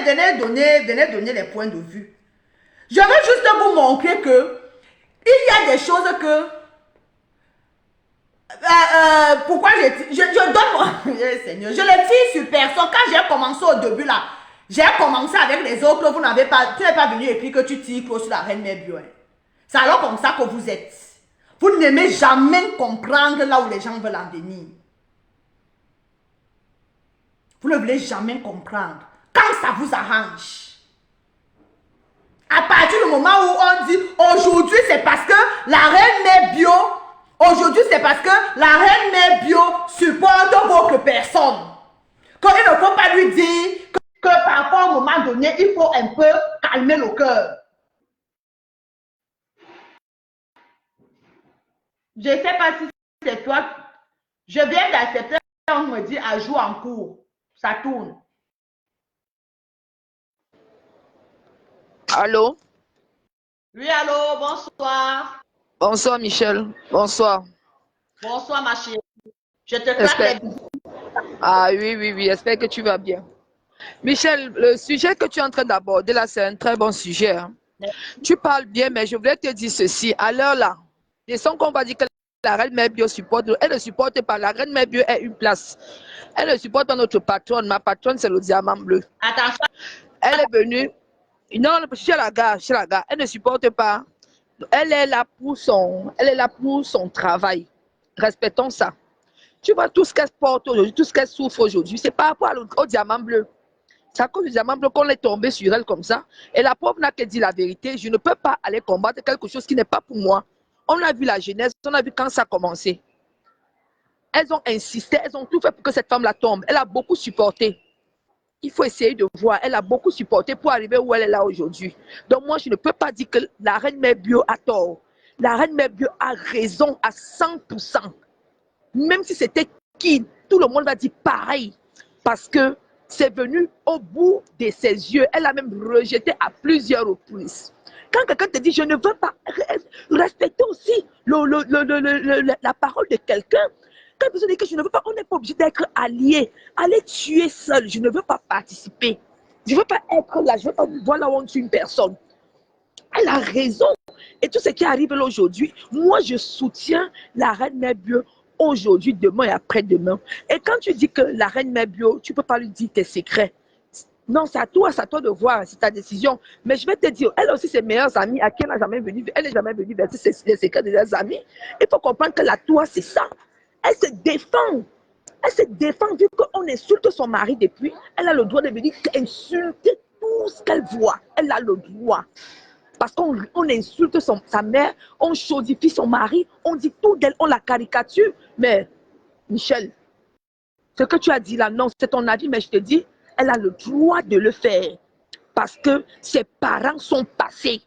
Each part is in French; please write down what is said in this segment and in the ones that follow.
venez donner les points de vue. Je veux juste vous montrer que il y a des choses que... pourquoi je donne... Seigneur, je le tire sur personne. Quand j'ai commencé au début là, j'ai commencé avec les autres, tu n'es pas venu et puis que tu tires sur la reine mère bio. C'est alors comme ça que vous êtes. Vous n'aimez jamais comprendre là où les gens veulent en venir. Vous ne voulez jamais comprendre. Quand ça vous arrange. À partir du moment où on dit aujourd'hui c'est parce que la reine mère bio, aujourd'hui c'est parce que la reine mère bio supporte votre personne. Qu'il ne faut pas lui dire que parfois à un moment donné, il faut un peu calmer le cœur. Je ne sais pas si c'est toi. Je viens d'accepter, on me dit ajout en cours. Ça tourne. Allô? Oui, allô, bonsoir. Bonsoir, Michel. Bonsoir. Bonsoir, ma chérie. Je te claque les bisous. Ah oui, j'espère que tu vas bien. Michel, le sujet que tu es en train d'aborder là, c'est un très bon sujet. Hein. Tu parles bien, mais je voulais te dire ceci. À l'heure là, laissons qu'on va dire que la reine mère bio supporte, elle ne supporte pas. La reine mère bio est une place. Elle ne supporte pas notre patronne. Ma patronne, c'est le diamant bleu. Attention. Elle est venue. Non, chez la gare. Elle ne supporte pas. Elle est là pour son travail. Respectons ça. Tu vois tout ce qu'elle porte aujourd'hui, tout ce qu'elle souffre aujourd'hui, c'est par rapport au diamant bleu. C'est à cause du diamant bleu qu'on est tombé sur elle comme ça. Et la pauvre n'a qu'à dire la vérité. Je ne peux pas aller combattre quelque chose qui n'est pas pour moi. On a vu la jeunesse, on a vu quand ça a commencé. Elles ont insisté, elles ont tout fait pour que cette femme-là tombe. Elle a beaucoup supporté. Il faut essayer de voir. Elle a beaucoup supporté pour arriver où elle est là aujourd'hui. Donc moi, je ne peux pas dire que la reine mère bio a tort. La reine mère bio a raison à 100%. Même si c'était qui, tout le monde va dire pareil. Parce que c'est venu au bout de ses yeux. Elle a même rejeté à plusieurs reprises. Quand quelqu'un te dit, je ne veux pas respecter aussi la parole de quelqu'un, quand personne dit que je ne veux pas, on n'est pas obligé d'être allié. Aller tuer seul, je ne veux pas participer. Je ne veux pas être là, je ne veux pas voir là où on tue une personne. Elle a raison. Et tout ce qui arrive là aujourd'hui, moi je soutiens la reine mère bio aujourd'hui, demain et après-demain. Et quand tu dis que la reine mère bio, tu ne peux pas lui dire tes secrets. Non, c'est à toi de voir, c'est ta décision. Mais je vais te dire, elle aussi, ses meilleures amies, à qui elle n'a jamais venu, elle n'est jamais venue verser les secrets de ses amis. Il faut comprendre que la toi, c'est ça. Elle se défend. Elle se défend vu qu'on insulte son mari depuis. Elle a le droit de venir insulter tout ce qu'elle voit. Elle a le droit. Parce qu'on insulte sa mère, on chaudifie son mari, on dit tout d'elle, on la caricature. Mais, Michel, ce que tu as dit là, non, c'est ton avis, mais je te dis, elle a le droit de le faire. Parce que ses parents sont passés.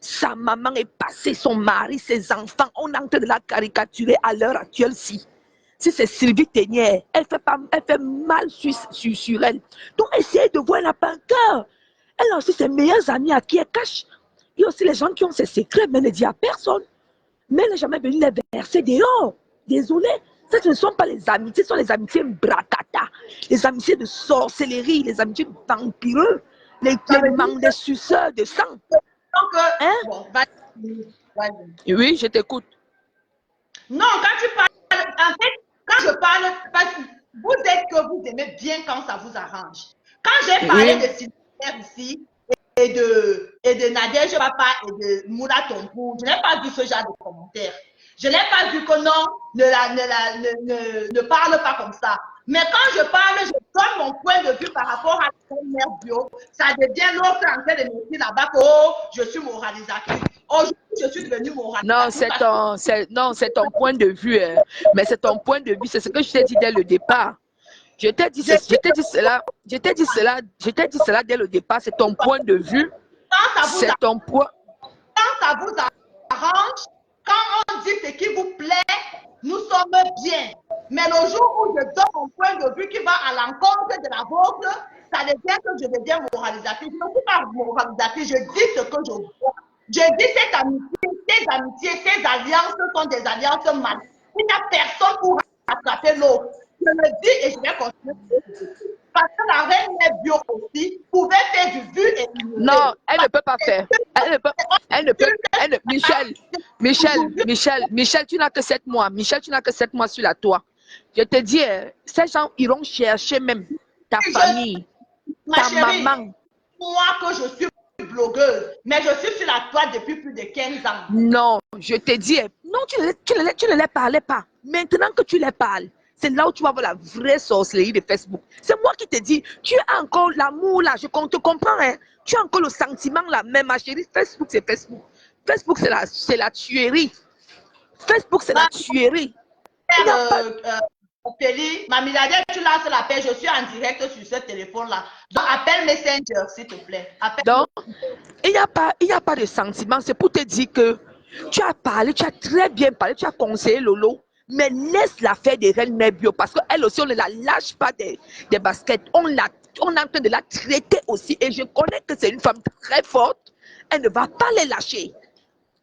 Sa maman est passée, son mari, ses enfants. On est en train de la caricaturer à l'heure actuelle-ci. Si c'est Sylvie Ténière, elle fait mal sur elle. Donc, essayez de voir, elle n'a pas un cœur. Elle a aussi ses meilleurs amis à qui elle cache. Il y a aussi les gens qui ont ses secrets, mais elle ne dit à personne. Mais elle n'est jamais venue les verser dehors. Désolé. Ce ne sont pas les amitiés, ce sont les amitiés bratata, les amitiés de sorcellerie, les amitiés de vampireux, les suceurs de sang. Donc, hein? Bon, vas-y. Oui, je t'écoute. Non, quand tu parles, en fait, quand je parle, parce que vous êtes que vous aimez bien quand ça vous arrange. Quand j'ai parlé de Sylvie ici, et de Nadège Papa et de Moula Tompou, je n'ai pas vu ce genre de commentaires. Je n'ai pas vu que non, ne parle pas comme ça. Mais quand je parle, je donne mon point de vue par rapport à la mère bio. Ça devient l'autre en train de me dire là-bas que oh, je suis moralisatrice. Aujourd'hui, je suis devenue moralisatrice. Non, c'est ton point de vue. Hein. Mais c'est ton point de vue. C'est ce que je t'ai dit dès le départ. Je t'ai dit cela dès le départ. C'est ton point de vue. C'est ton point. Quand ça vous arrange, quand on dit ce qui vous plaît, nous sommes bien. Mais le jour où je donne mon point de vue qui va à l'encontre de la vôtre, ça devient que je deviens moralisatrice. Je ne suis pas moralisatrice, je dis ce que je vois. Je dis ces amitiés, ces alliances sont des alliances malades. Il n'y a personne pour rattraper l'autre. Je le dis et je vais continuer. parce que la reine mère bio aussi pouvait faire du vu et ignorer. Non, elle ne peut pas faire. Michel, tu n'as que 7 mois. Michel, tu n'as que 7 mois sur la toit. Je te dis, ces gens iront chercher même ta famille, Ma ta chérie, maman. moi que je suis blogueuse, mais je suis sur la toile depuis plus de 15 ans. Non, je te dis, non, tu ne les parlais pas. Maintenant que tu les parles, c'est là où tu vas voir la vraie sorcellerie de Facebook. C'est moi qui te dis, tu as encore l'amour là, je te comprends, hein. Tu as encore le sentiment là, mais ma chérie, Facebook, c'est Facebook. Facebook, c'est la tuerie. Facebook, c'est la tuerie. Il n'y a pas... Ophélie, ma milliardaire, tu lances l'appel, je suis en direct sur ce téléphone-là. Donc, appelle Messenger, s'il te plaît. Donc, il n'y a pas de sentiment. C'est pour te dire que tu as parlé, tu as très bien parlé, tu as conseillé Lolo, mais laisse la faire des reines mères bio parce qu'elle aussi, on ne la lâche pas des baskets. On est en train de la traiter aussi. Et je connais que c'est une femme très forte. Elle ne va pas les lâcher.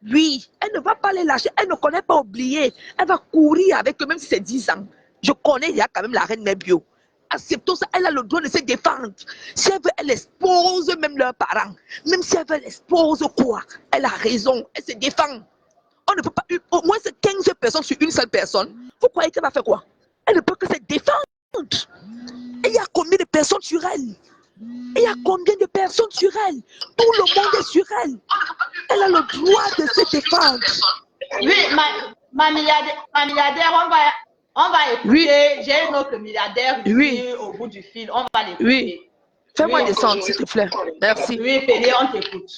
Oui, elle ne va pas les lâcher. Elle ne connaît pas oublier. Elle va courir avec eux, même si c'est 10 ans. Je connais, il y a quand même la reine mère bio. Acceptons ça, elle a le droit de se défendre. Si elle veut, elle expose même leurs parents. Même si elle veut, elle expose quoi. Elle a raison, elle se défend. On ne peut pas, au moins c'est 15 personnes sur une seule personne. Vous croyez qu'elle va faire quoi? Elle ne peut que se défendre. Et il y a combien de personnes sur elle? Il y a combien de personnes sur elle? Tout le monde est sur elle. Elle a le droit de se défendre. Oui, ma milliardaire, on va écouter. Oui. J'ai une autre milliardaire ici au bout du fil. On va l'écouter. Oui. Fais-moi descendre, s'il te plaît. Merci. Oui, Félix, on t'écoute.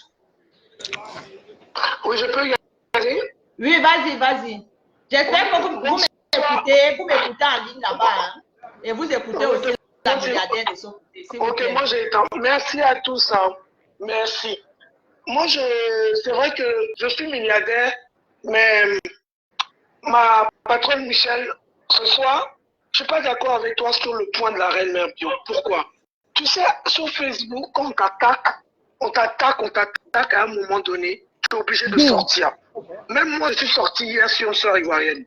Oui, je peux y aller? Oui, vas-y. J'espère que vous m'écoutez en ligne là-bas. Hein, et vous écoutez aussi la milliardaire de son côté. Ok, moi j'ai été. Merci à tous. Hein. Merci. Moi, c'est vrai que je suis milliardaire, mais ma patronne Michel, ce soir, je ne suis pas d'accord avec toi sur le point de la reine mère bio. Pourquoi? Tu sais, sur Facebook, quand on t'attaque à un moment donné, tu es obligé de sortir. Même moi, je suis sorti hier sur une soeur ivoirienne.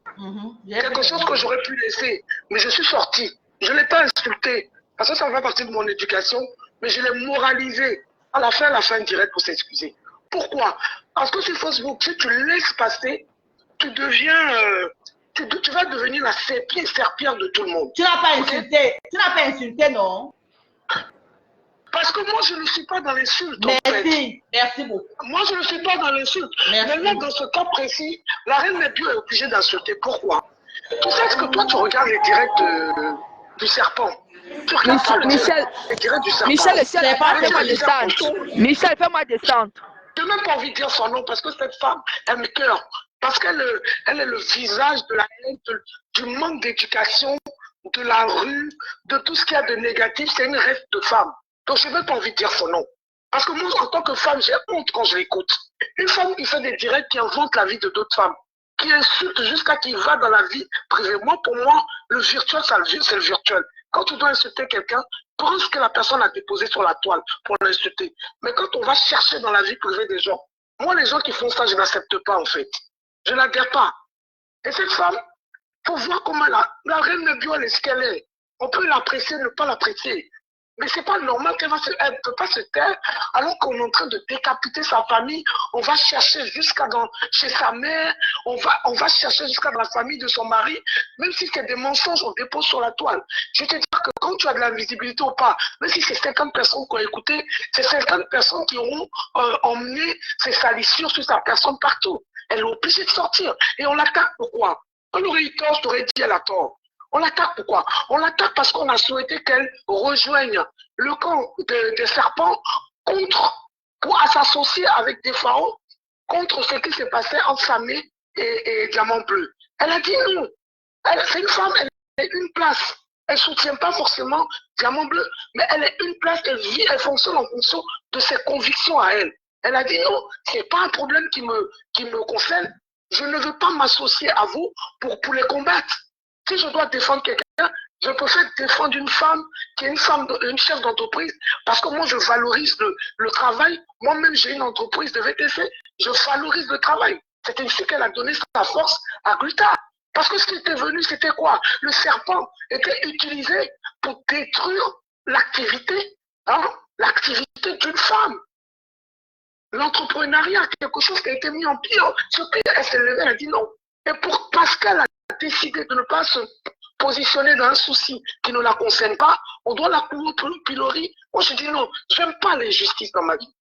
Quelque chose que j'aurais pu laisser, mais je suis sorti. Je ne l'ai pas insulté, parce que ça fait partie de mon éducation, mais je l'ai moralisé à la fin direct pour s'excuser. Pourquoi? Parce que sur Facebook, si tu laisses passer, tu deviens, tu vas devenir la serpillère de tout le monde. Tu n'as pas insulté, non? Parce que moi, je ne suis pas dans l'insulte. Merci beaucoup. Moi, je ne suis pas dans l'insulte. Mais là, dans ce cas précis, la reine n'est plus obligée d'insulter. Pourquoi? Tu sais ce que toi, tu regardes les directs du serpent. Michel, fais-moi descendre. Michel, fais-moi descendre. Je n'ai même pas envie de dire son nom parce que cette femme, elle me cœur. Parce qu'elle est le visage de la haine, du manque d'éducation, de la rue, de tout ce qu'il y a de négatif. C'est une rêve de femme. Donc, je n'ai même pas envie de dire son nom. Parce que moi, en tant que femme, j'ai honte quand je l'écoute. Une femme qui fait des directs, qui invente la vie de d'autres femmes, qui insulte jusqu'à qui va dans la vie privée. Moi, pour moi, le virtuel, c'est le virtuel. Quand tu dois insulter quelqu'un, pense que la personne a déposé sur la toile pour l'insulter. Mais quand on va chercher dans la vie privée des gens, moi, les gens qui font ça, je n'accepte pas, en fait. Je n'adhère pas. Et cette femme, il faut voir comment la reine de bio, elle est ce qu'elle est. On peut l'apprécier, ne pas l'apprécier. Mais c'est pas normal qu'elle ne peut pas se taire alors qu'on est en train de décapiter sa famille. On va chercher chez sa mère, on va chercher jusqu'à dans la famille de son mari. Même si c'est des mensonges, on dépose sur la toile. Je te dis que quand tu as de la visibilité ou pas, même si c'est 50 personnes qui ont écouté, c'est 50 personnes qui auront emmené ces salissures sur sa personne partout. Elle est obligée de sortir. Et on l'attaque pourquoi? On aurait eu tort, je t'aurais dit elle a tort. On l'attaque pourquoi? On l'attaque parce qu'on a souhaité qu'elle rejoigne le camp des serpents pour s'associer avec des pharaons contre ce qui s'est passé entre Samé et Diamant Bleu. Elle a dit non. C'est une femme, elle est une place. Elle ne soutient pas forcément Diamant Bleu, mais elle est une place, elle fonctionne en fonction de ses convictions à elle. Elle a dit non, ce n'est pas un problème qui me concerne. Je ne veux pas m'associer à vous pour les combattre. Si je dois défendre quelqu'un, je préfère défendre une femme qui est une chef d'entreprise, parce que moi je valorise le travail. Moi-même j'ai une entreprise de VTC, je valorise le travail. C'est ainsi qu'elle a donné sa force à Gluta. Parce que ce qui était venu, c'était quoi? Le serpent était utilisé pour détruire l'activité, hein, l'activité d'une femme. L'entrepreneuriat, quelque chose qui a été mis en pire. Elle s'est levée, elle a dit non. Et parce qu'elle a décidé de ne pas se positionner dans un souci qui ne la concerne pas, on doit la courir pour le pilori. Moi, je dis non, je n'aime pas l'injustice dans ma vie.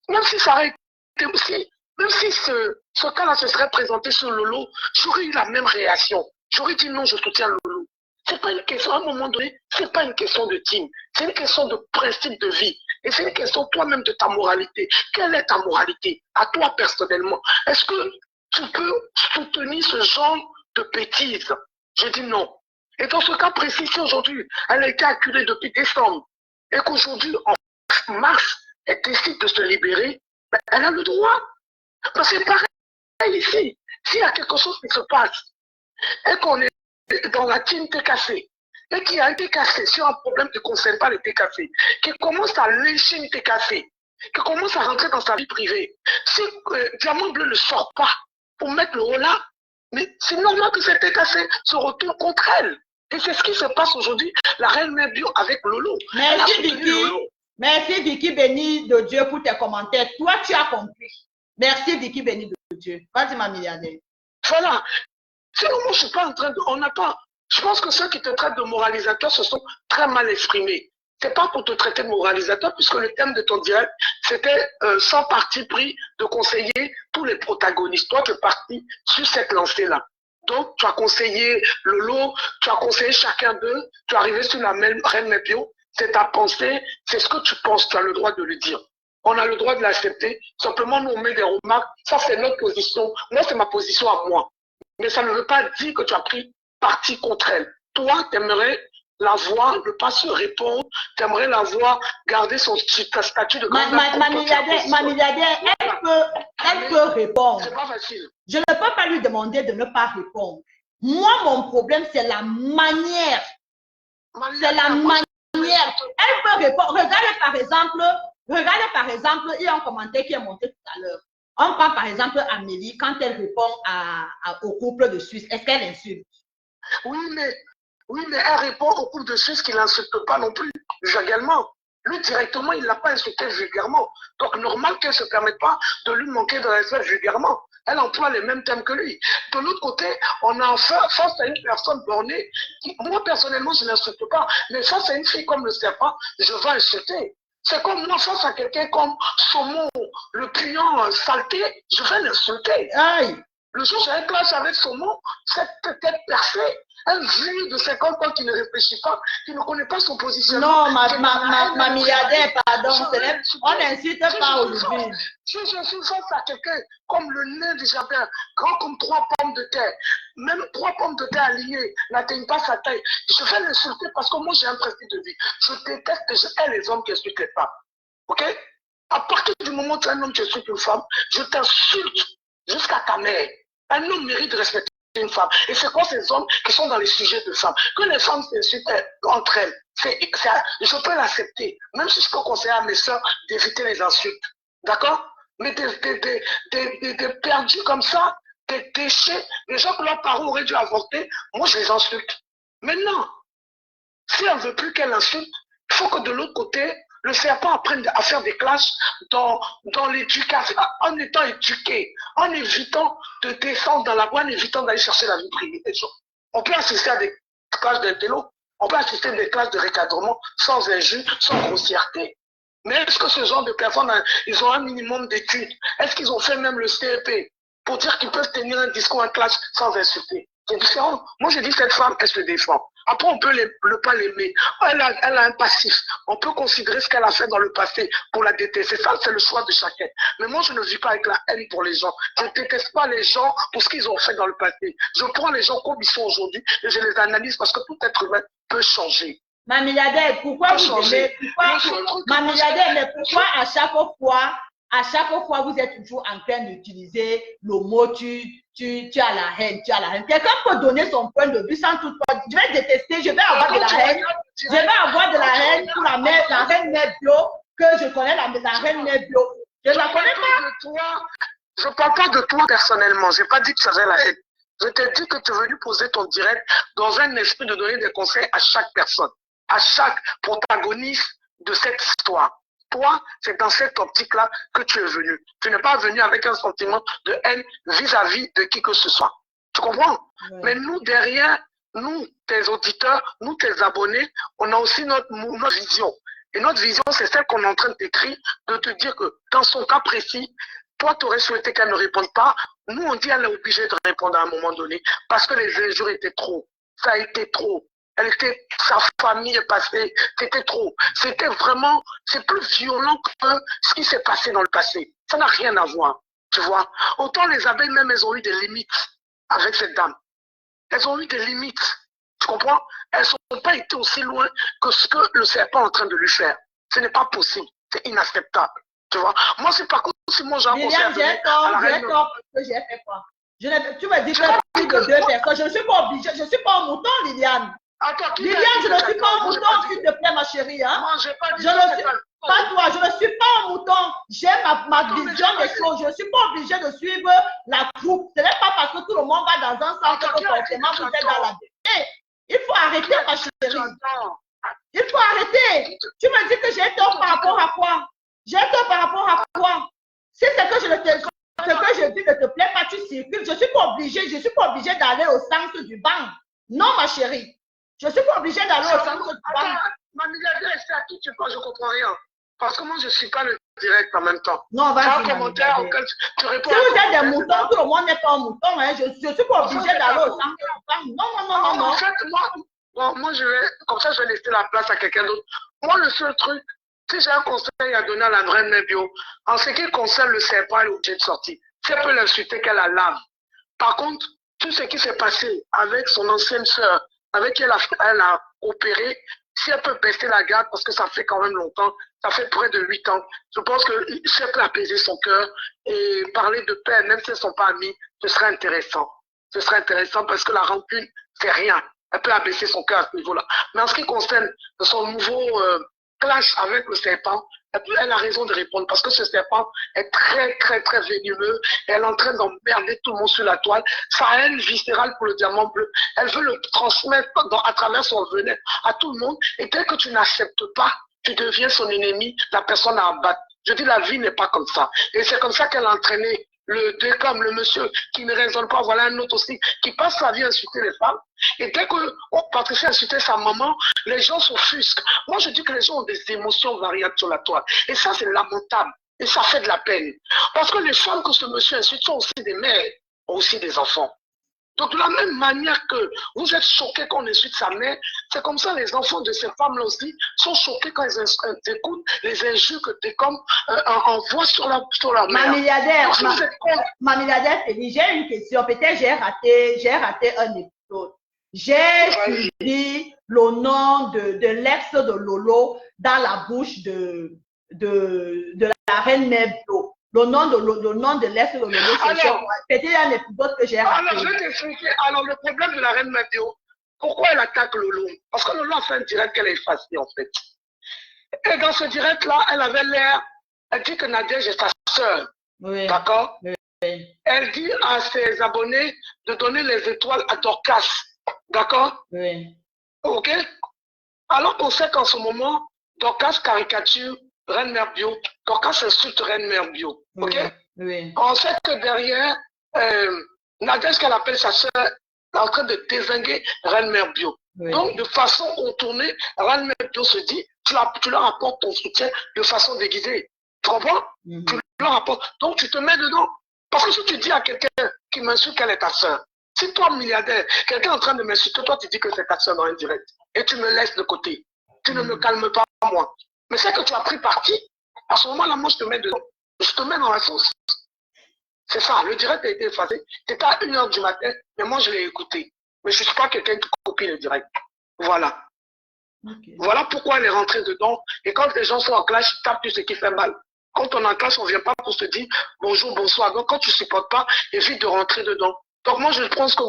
Même si ça aurait été aussi, même si ce cas-là se serait présenté sur Lolo, j'aurais eu la même réaction. J'aurais dit non, je soutiens Lolo. C'est pas une question, à un moment donné, c'est pas une question de team, c'est une question de principe de vie. Et c'est une question toi-même de ta moralité. Quelle est ta moralité? À toi personnellement. Est-ce que tu peux soutenir ce genre de bêtises? Je dis non. Et dans ce cas précis, si aujourd'hui, elle a été acculée depuis décembre, et qu'aujourd'hui, en mars, elle décide de se libérer, ben, elle a le droit. Parce que c'est pareil ici. S'il y a quelque chose qui se passe, et qu'on est dans la team TKC, et qui a été cassé sur un problème qui ne concerne pas les TKC, qui commence à lyncher une TKC, qui commence à rentrer dans sa vie privée, si Diamant Bleu ne sort pas pour mettre le haut là, mais c'est normal que cette TKC se retourne contre elle. Et c'est ce qui se passe aujourd'hui, la reine Mère Bio avec Lolo. Merci Vicky. Merci Vicky béni de Dieu pour tes commentaires. Toi, tu as compris. Merci Vicky béni de Dieu. Vas-y ma milliardaire. Voilà. Sinon, moi, je suis pas en train de... On n'a pas... Je pense que ceux qui te traitent de moralisateur se sont très mal exprimés. C'est pas pour te traiter de moralisateur, puisque le thème de ton direct, c'était sans parti pris de conseiller tous les protagonistes. Toi, tu es parti sur cette lancée-là. Donc, tu as conseillé Lolo, tu as conseillé chacun d'eux, tu es arrivé sur la même reine Mépio, c'est ta pensée, c'est ce que tu penses, tu as le droit de le dire. On a le droit de l'accepter. Simplement, nous, on met des remarques. Ça, c'est notre position. Moi, c'est ma position à moi. Mais ça ne veut pas dire que tu as pris parti contre elle. Toi, tu aimerais la voir ne pas se répondre, tu aimerais la voir garder son statut de grande dame. Ma milliardaire, elle peut répondre. C'est pas facile. Je ne peux pas lui demander de ne pas répondre. Moi, mon problème, c'est la manière. C'est la manière. Elle peut répondre. Regardez par exemple, il y a un commentaire qui est monté tout à l'heure. On prend par exemple Amélie, quand elle répond au couple de Suisse, est-ce qu'elle insulte? Oui, mais elle répond au couple de Suisse qui ne l'insulte pas non plus, vulgairement. Lui, directement, il ne l'a pas insulté vulgairement. Donc, normal qu'elle ne se permette pas de lui manquer de respect vulgairement. Elle emploie les mêmes thèmes que lui. De l'autre côté, on a face à une personne bornée, qui, moi, personnellement, je ne l'insulte pas. Mais face à une fille comme le serpent, je vais insulter. C'est comme moi, face à quelqu'un comme Saumon, le client saleté, je vais l'insulter. Aïe! Le jour où j'ai un clash avec Saumon, cette tête percée, un vieux de 50 ans qui ne réfléchit pas, qui ne connaît pas son positionnement. Non, ma milliardaire, pardon, on n'insulte pas aujourd'hui. Si je suis face à quelqu'un comme le nain du jardin, grand comme 3 pommes de terre, même 3 pommes de terre alignées n'atteignent pas sa taille, je vais l'insulter parce que moi j'ai un principe de vie. Je déteste que je hais les hommes qui insultent les femmes. Ok? À partir du moment où tu es un homme qui insulte une femme, je t'insulte jusqu'à ta mère. Un homme mérite de respecter une femme. Et c'est quoi ces hommes qui sont dans les sujets de femmes? Que les femmes s'insultent entre elles, je peux l'accepter. Même si je peux conseiller à mes soeurs d'éviter les insultes. D'accord? Mais des perdus comme ça, des déchets, les gens que leurs parents auraient dû avorter, moi je les insulte. Maintenant, si elle ne veut plus qu'elle insulte, il faut que de l'autre côté, le serpent apprenne à faire des clashs dans l'éducation, en étant éduqué, en évitant de descendre dans la voie, en évitant d'aller chercher la vie privée des gens. On peut assister à des clashs d'intello, on peut assister à des clashs de recadrement sans injure, sans grossièreté. Mais est-ce que ce genre de personnes, ils ont un minimum d'études? Est-ce qu'ils ont fait même le CEP pour dire qu'ils peuvent tenir un discours, un clash sans insulter? C'est différent. Moi, je dis cette femme, elle se défend. Après, on peut ne pas l'aimer. Elle a un passif. On peut considérer ce qu'elle a fait dans le passé pour la détester. Ça, c'est le choix de chacun. Mais moi, je ne vis pas avec la haine pour les gens. Je ne déteste pas les gens pour ce qu'ils ont fait dans le passé. Je prends les gens comme ils sont aujourd'hui et je les analyse parce que tout être humain peut changer. Ma milliardaire, pourquoi vous aimez, ma milliardaire, mais pourquoi à chaque fois vous êtes toujours en train d'utiliser le mot tu as la haine, tu as la haine. Quelqu'un peut donner son point de vue sans toute faute. Je vais détester, je vais avoir de la haine. Je vais avoir de la haine pour la reine Mère Bio, que je connais la reine Mère Bio. Je ne la connais pas. Je ne parle pas de toi personnellement. Je n'ai pas dit que tu avais la haine. Je t'ai dit que tu es venu poser ton direct dans un esprit de donner des conseils à chaque personne. à chaque protagoniste de cette histoire. Toi, c'est dans cette optique-là que tu es venu. Tu n'es pas venu avec un sentiment de haine vis-à-vis de qui que ce soit. Tu comprends? Oui. Mais nous, derrière, nous, tes auditeurs, nous, tes abonnés, on a aussi notre vision. Et notre vision, c'est celle qu'on est en train d'écrire, de te dire que dans son cas précis, toi, tu aurais souhaité qu'elle ne réponde pas. Nous, on dit qu'elle est obligée de répondre à un moment donné parce que les injures étaient trop. Ça a été trop. Sa famille est passée, c'était trop. C'était vraiment, c'est plus violent que ce qui s'est passé dans le passé. Ça n'a rien à voir, tu vois. Autant les abeilles, même, elles ont eu des limites avec cette dame. Elles ont eu des limites, tu comprends? Elles n'ont pas été aussi loin que ce que le serpent est en train de lui faire. Ce n'est pas possible, c'est inacceptable, tu vois. Moi, c'est pas comme si moi j'ai un conseil. J'ai tort parce que j'ai fait quoi? Tu me dis que plus de 2 personnes, je ne suis pas obligée, je ne suis pas un mouton, Liliane. Attends, Liliane, je ne suis pas un mouton, s'il te plaît, ma chérie. Hein? Moi, j'ai pas dit pas toi, je ne suis pas un mouton. J'ai ma vision des choses. Je ne suis pas obligée de suivre la troupe. Ce n'est pas parce que tout le monde va dans un sens que forcément vous êtes dans la vérité. Il faut arrêter, ma chérie. Il faut arrêter. Tu me dis que j'ai tort par rapport à quoi? J'ai tort par rapport à quoi? Si c'est que je dis ne te plaît pas, tu circules. Je ne suis pas obligée d'aller au sens du banc. Non, ma chérie. Je ne suis pas obligée d'aller au centre du banc. Ma milliardaire, c'est à qui tu parles, je ne comprends rien. Parce que moi, je ne suis pas le direct en même temps. Non, vas-y. Un commentaire auquel tu réponds. Si vous êtes des moutons, tout le monde n'est pas un mouton. Hein. Je ne suis pas obligée d'aller au centre du banc. Non. En fait, moi, comme ça, je vais laisser la place à quelqu'un d'autre. Moi, le seul truc, si j'ai un conseil à donner à la vraie Nebio, en ce qui concerne le serpent, elle est obligée de sortir. Si elle peut l'insulter, qu'elle la lave. Par contre, tout ce qui s'est passé avec son ancienne sœur, avec qui elle a opéré, si elle peut baisser la garde, parce que ça fait quand même longtemps, ça fait près de 8 ans, je pense que si elle peut apaiser son cœur et parler de paix, même si elles ne sont pas amies, ce serait intéressant. Ce serait intéressant parce que la rancune, c'est rien. Elle peut abaisser son cœur à ce niveau-là. Mais en ce qui concerne son nouveau clash avec le serpent, elle a raison de répondre parce que ce serpent est très, très, très venimeux. Elle est en train d'emmerder tout le monde sur la toile. Sa haine viscérale pour le diamant bleu, elle veut le transmettre à travers son venin à tout le monde. Et dès que tu n'acceptes pas, tu deviens son ennemi, la personne à abattre. Je dis, la vie n'est pas comme ça. Et c'est comme ça qu'elle a entraîné comme le monsieur qui ne raisonne pas, voilà un autre aussi, qui passe sa vie à insulter les femmes. Et dès que Patricia a insulté sa maman, les gens s'offusquent. Moi, je dis que les gens ont des émotions variables sur la toile. Et ça, c'est lamentable. Et ça fait de la peine. Parce que les femmes que ce monsieur insulte sont aussi des mères, ont aussi des enfants. Donc, de la même manière que vous êtes choqués quand on insulte sa mère, c'est comme ça les enfants de ces femmes-là aussi sont choqués quand ils écoutent les injures que Técom envoie sur leur mère. Ma milliardaire, j'ai une question. Peut-être j'ai raté un épisode. J'ai suivi le nom de l'ex de Lolo dans la bouche de la reine Mère Blo. Le nom de l'ex de Lolo, c'était un épisode que j'ai raté. Alors, je vais t'expliquer. Alors, le problème de la reine Météo, pourquoi elle attaque Lolo? Parce que Lolo a fait un direct qu'elle est effacée, en fait. Et dans ce direct-là, elle avait l'air, elle dit que Nadège est sa sœur. Oui. D'accord? Oui. Elle dit à ses abonnés de donner les étoiles à Dorcas. D'accord? Oui. Ok? Alors qu'on sait qu'en ce moment, Dorcas caricature Reine Mère Bio. Dorcas insulte Reine Mère Bio. Ok? Oui. On sait que derrière, Nadège, qu'elle appelle sa sœur, est en train de désinguer Reine Mère Bio. Oui. Donc, de façon contournée, Reine Mère Bio se dit, tu leur apportes ton soutien de façon déguisée. Tu comprends? Tu leur apportes. Donc, tu te mets dedans. Parce que si tu dis à quelqu'un qui m'insulte qu'elle est ta sœur, si toi, milliardaire, quelqu'un est en train de m'insulter, toi, tu dis que c'est ta sœur dans un direct. Et tu me laisses de côté. Tu ne me calmes pas, moi. Mais c'est que tu as pris parti. À ce moment-là, moi, je te mets dedans. Je te mets dans la sauce. C'est ça. Le direct a été effacé. C'était à 1h du matin, mais moi, je l'ai écouté. Mais je ne suis pas quelqu'un qui copie le direct. Voilà. Okay. Voilà pourquoi elle est rentrée dedans. Et quand les gens sont en clash, ils tapent tout ce qui fait mal. Quand on est en clash, on ne vient pas pour se dire bonjour, bonsoir. Donc, quand tu ne supportes pas, évite de rentrer dedans. Donc, moi, je pense que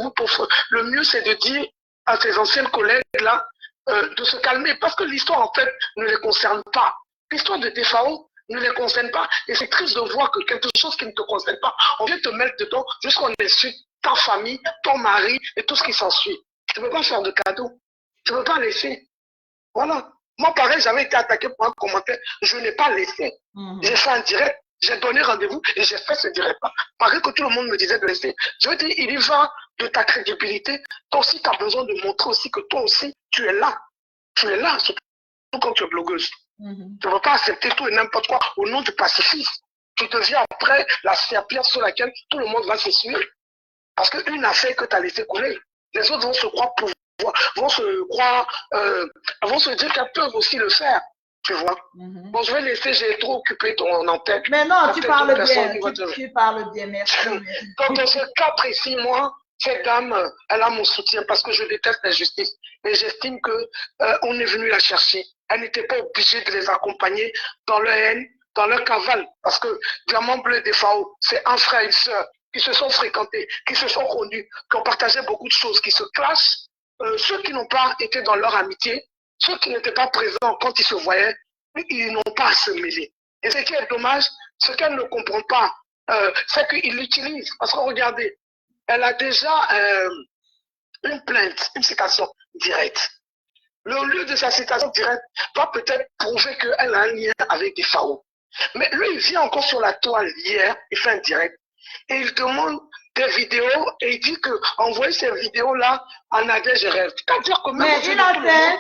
le mieux, c'est de dire à ces anciennes collègues-là, de se calmer, parce que l'histoire, en fait, ne les concerne pas. L'histoire de Tefao ne les concerne pas. Et c'est triste de voir que quelque chose qui ne te concerne pas, on vient te mettre dedans jusqu'on insulte ta famille, ton mari et tout ce qui s'ensuit. Tu ne peux pas faire de cadeau. Tu ne peux pas laisser. Voilà. Moi, pareil, j'avais été attaqué pour un commentaire. Je n'ai pas laissé. J'ai fait un direct. J'ai donné rendez-vous et j'ai fait ce direct-là. Pareil que tout le monde me disait de laisser. Je veux dire, il y va de ta crédibilité. Toi aussi, tu as besoin de montrer aussi que toi aussi, tu es là. Tu es là, surtout quand tu es blogueuse. Tu ne peux pas accepter tout et n'importe quoi au nom du pacifisme. Tu deviens après la serpillère sur laquelle tout le monde va s'essuyer. Parce qu'une affaire que tu as laissé couler, les autres vont se croire pouvoir, vont se dire qu'elles peuvent aussi le faire. Tu vois. Bon, je vais laisser, j'ai trop occupé ton antenne. Mais non, tu parles bien. Tu parles bien, merci. Donc, dans ce cas précis, moi, cette dame, elle a mon soutien parce que je déteste l'injustice. Et j'estime que on est venu la chercher. Elle n'était pas obligée de les accompagner dans leur haine, dans leur cavale. Parce que Diamant Bleu des FAO, c'est un frère et une sœur qui se sont fréquentés, qui se sont connus, qui ont partagé beaucoup de choses, qui se clashent. Ceux qui n'ont pas été dans leur amitié, ceux qui n'étaient pas présents quand ils se voyaient, ils n'ont pas à se mêler. Et ce qui est dommage, ce qu'elle ne comprend pas, c'est qu'ils l'utilisent. Parce que regardez, elle a déjà une plainte, une citation directe. Le lieu de sa citation directe va peut-être prouver qu'elle a un lien avec des FAO. Mais lui, il vient encore sur la toile hier, il fait un direct, et il demande des vidéos, et il dit que envoyer ces vidéos-là à Nadège rêve. C'est-à-dire que même mais il a fait...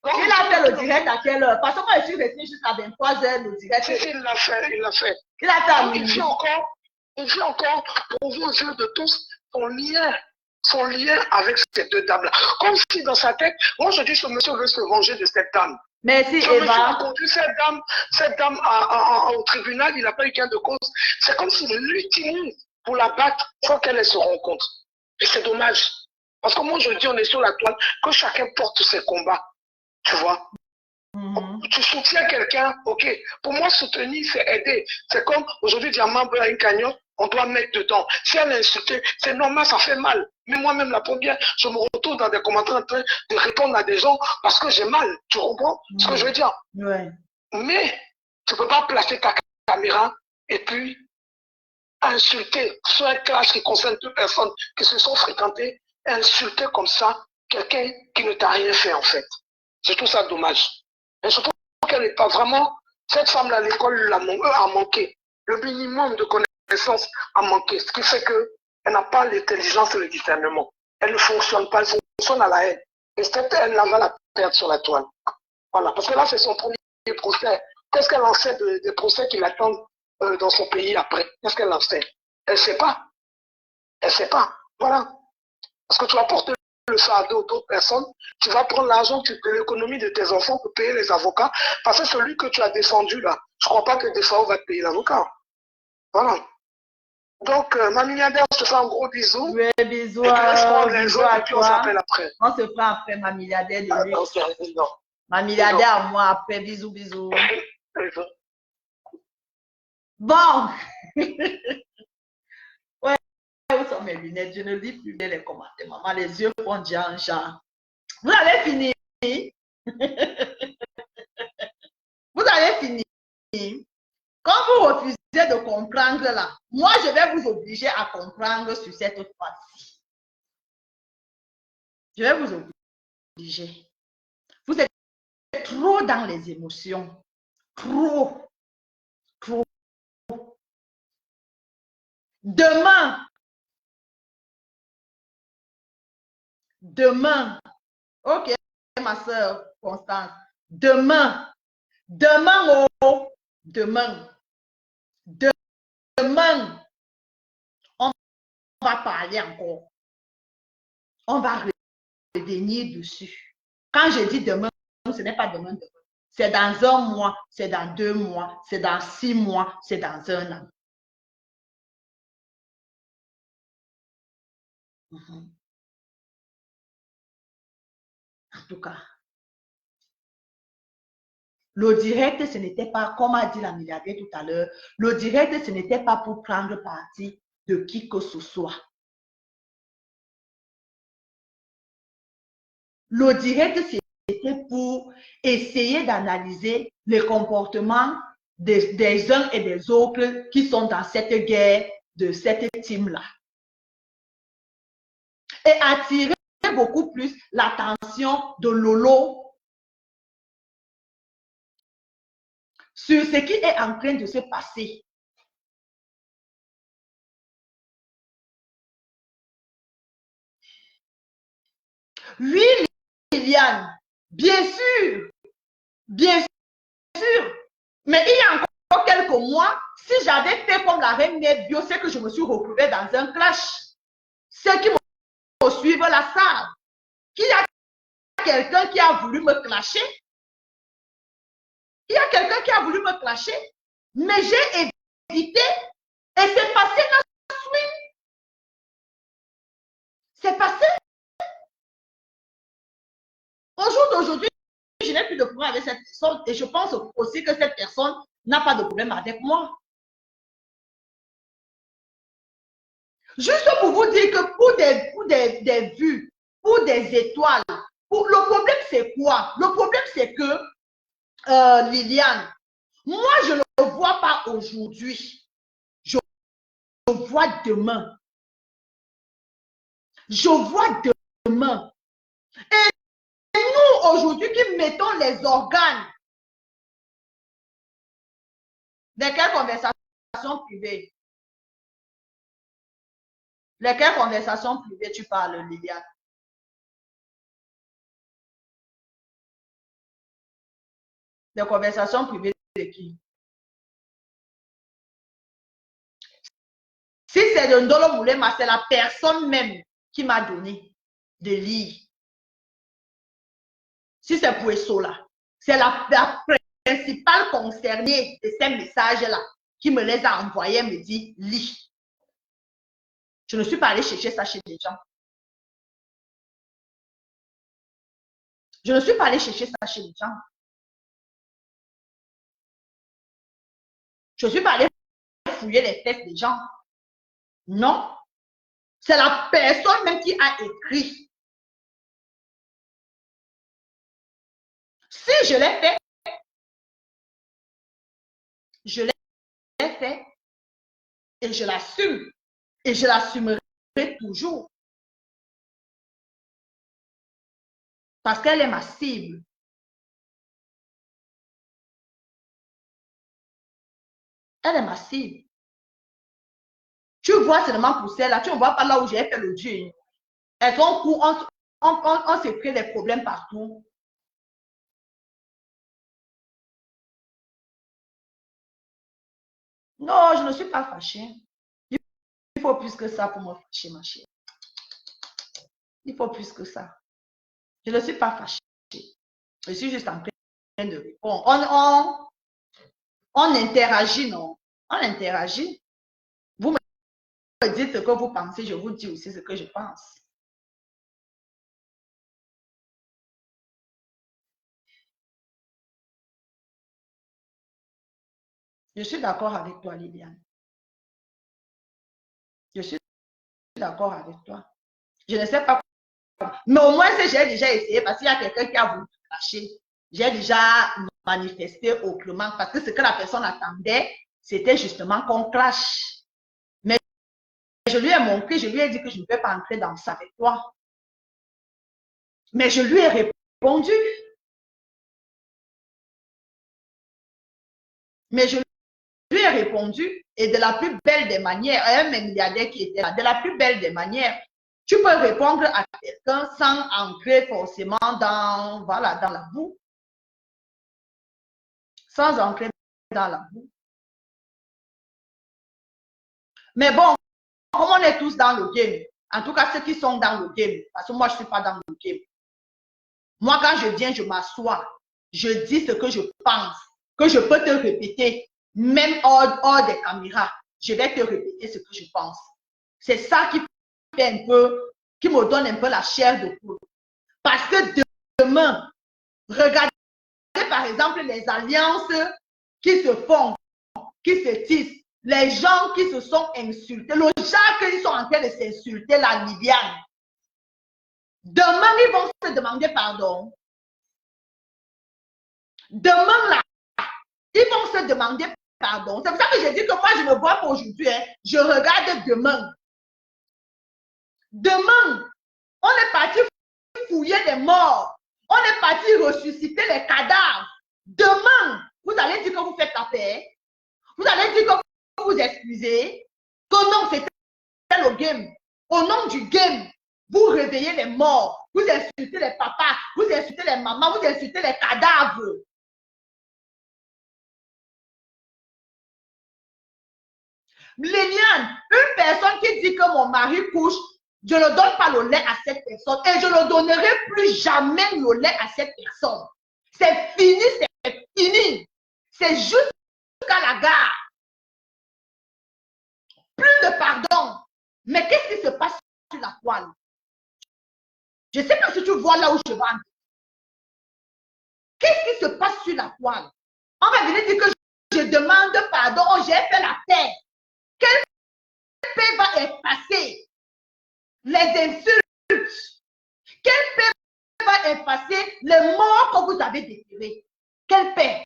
Il a fait le direct à quelle heure? Parce que moi, je suis resté jusqu'à 23h, le direct. Il l'a fait, il l'a fait. Il a fait à minuit. Il vient encore prouver aux yeux de tous son lien avec ces deux dames-là. Comme si dans sa tête, moi je dis ce monsieur veut se venger de cette dame. Merci, ce Eva. monsieur a conduit cette dame au tribunal, il n'a pas eu gain de cause. C'est comme s'il l'utilise pour la battre sans qu'elle se rencontre. Et c'est dommage. Parce que moi je dis, on est sur la toile, que chacun porte ses combats. Tu vois, tu soutiens quelqu'un, ok. Pour moi, soutenir, c'est aider. C'est comme aujourd'hui, Diamant Bleu a une cagnotte, on doit mettre dedans. Si elle est insultée, c'est normal, ça fait mal. Mais moi-même, la première, je me retrouve dans des commentaires en train de répondre à des gens parce que j'ai mal. Tu comprends ce que je veux dire? Ouais. Mais tu ne peux pas placer ta caméra et puis insulter sur un clash qui concerne deux personnes qui se sont fréquentées, insulter comme ça quelqu'un qui ne t'a rien fait en fait. C'est tout ça dommage. Et surtout qu'elle n'est pas vraiment... Cette femme-là, l'école a manqué. Le minimum de connaissances a manqué. Ce qui fait qu'elle n'a pas l'intelligence et le discernement. Elle ne fonctionne pas, elle fonctionne à la haine. Et cette haine, elle va la perdre sur la toile. Voilà. Parce que là, c'est son premier procès. Qu'est-ce qu'elle en sait des procès qui l'attendent dans son pays après? Qu'est-ce qu'elle en sait? Elle ne sait pas. Elle ne sait pas. Voilà. Parce que tu apportes le fardeau d'autres personnes, tu vas prendre l'argent de l'économie de tes enfants pour payer les avocats, parce que celui que tu as défendu là, je ne crois pas que des fois on va te payer l'avocat. Voilà. Donc, ma milliardaire, je te fais un gros bisou. Oui, bisous, et puis, bisous à puis on s'appelle après. On se prend après ma milliardaire de luxe. Okay, ma milliardaire à moi après, bisous, bisous. Bon. Ouais, où sont mes lunettes? Je ne lis plus bien les commentaires. Maman, les yeux font déjà un genre. Vous avez fini? Vous avez fini? Quand vous refusez de comprendre là, moi je vais vous obliger à comprendre sur cette fois-ci. Je vais vous obliger. Vous êtes trop dans les émotions. Trop. Demain, ok, ma soeur Constance, demain, on va parler encore. On va revenir dessus. Quand je dis demain, ce n'est pas demain. C'est dans un mois, c'est dans 2 mois, c'est dans 6 mois, c'est dans 1 an. En tout cas, le direct, ce n'était pas, comme a dit la milliardaire tout à l'heure, le direct, ce n'était pas pour prendre parti de qui que ce soit. Le direct, c'était pour essayer d'analyser les comportements des uns et des autres qui sont dans cette guerre de cette team-là. Et attirer beaucoup plus l'attention de Lolo sur ce qui est en train de se passer. Oui, Liliane, bien sûr, mais il y a encore quelques mois, si j'avais fait comme la reine mère bio, c'est que je me suis retrouvée dans un clash. Ceux qui me suivent la savent. Qu'il y a quelqu'un qui a voulu me clasher. Il y a quelqu'un qui a voulu me clasher, mais j'ai évité et c'est passé la suite. C'est passé. Au jour d'aujourd'hui, je n'ai plus de problème avec cette personne et je pense aussi que cette personne n'a pas de problème avec moi. Juste pour vous dire que pour des vues, pour des étoiles, le problème c'est quoi? Le problème c'est que, Liliane, moi je ne le vois pas aujourd'hui. Je le vois demain. Je vois demain. Et nous aujourd'hui qui mettons les organes, de quelle conversation privée? De quelle conversation privée tu parles, Liliane? Des conversations privées de qui? Si c'est de Ndolo Moulema, c'est la personne même qui m'a donné de lire. Si c'est pour Essola, c'est la principale concernée de ces messages-là qui me les a envoyés, me dit lis. Je ne suis pas allée chercher ça chez les gens. Je ne suis pas allée chercher ça chez les gens. Je ne suis pas allée fouiller les textes des gens. Non. C'est la personne même qui a écrit. Si je l'ai fait, je l'ai fait et je l'assume. Et je l'assumerai toujours. Parce qu'elle est ma cible. Elle est ma cible. Tu vois seulement pour celle-là, tu ne vois pas là où j'ai fait le Dieu. Elles sont pour, on se crée des problèmes partout. Non, je ne suis pas fâchée. Il faut plus que ça pour me fâcher, ma chérie. Il faut plus que ça. Je ne suis pas fâchée. Je suis juste en train de répondre. On interagit, non? On interagit. Vous me dites ce que vous pensez, je vous dis aussi ce que je pense. Je suis d'accord avec toi, Liliane. Je suis d'accord avec toi. Je ne sais pas. Mais au moins, j'ai déjà essayé parce qu'il y a quelqu'un qui a voulu me cacher. J'ai déjà manifesté autrement parce que ce que la personne attendait, c'était justement qu'on clash. Mais je lui ai montré, je lui ai dit que je ne peux pas entrer dans ça avec toi. Mais je lui ai répondu. Mais je lui ai répondu et de la plus belle des manières, un milliardaire qui était là, de la plus belle des manières, tu peux répondre à quelqu'un sans entrer forcément dans, voilà, dans la boue. Sans entrer dans la boue. Mais bon, comme on est tous dans le game, en tout cas ceux qui sont dans le game, parce que moi je ne suis pas dans le game. Moi quand je viens, je m'assois, je dis ce que je pense, que je peux te répéter, même hors des caméras, je vais te répéter ce que je pense. C'est ça qui fait un peu, qui me donne un peu la chair de poule. Parce que demain, regardez par exemple les alliances qui se font, qui se tissent, les gens qui se sont insultés, le genre qu'ils sont en train de s'insulter, la Liliane. Demain, ils vont se demander pardon. Demain, là, ils vont se demander pardon. C'est pour ça que j'ai dit que moi, je ne me vois pas aujourd'hui. Hein. Je regarde demain. Demain, on est parti fouiller les morts. On est parti ressusciter les cadavres. Demain, vous allez dire que vous faites la paix. Vous allez dire que vous excusez. Que non, c'était le game. Au nom du game, vous réveillez les morts. Vous insultez les papas. Vous insultez les mamans. Vous insultez les cadavres. Léniane, une personne qui dit que mon mari couche, je ne donne pas le lait à cette personne et je ne donnerai plus jamais le lait à cette personne. C'est fini, c'est fini. C'est jusqu'à la gare. Plus de pardon. Mais qu'est-ce qui se passe sur la toile? Je ne sais pas si tu vois là où je vais. Qu'est-ce qui se passe sur la toile? On va venir dire que je demande pardon. Oh, j'ai fait la paix. Quelle paix va effacer les insultes? Quelle paix va effacer les morts que vous avez déterrés? Quelle paix?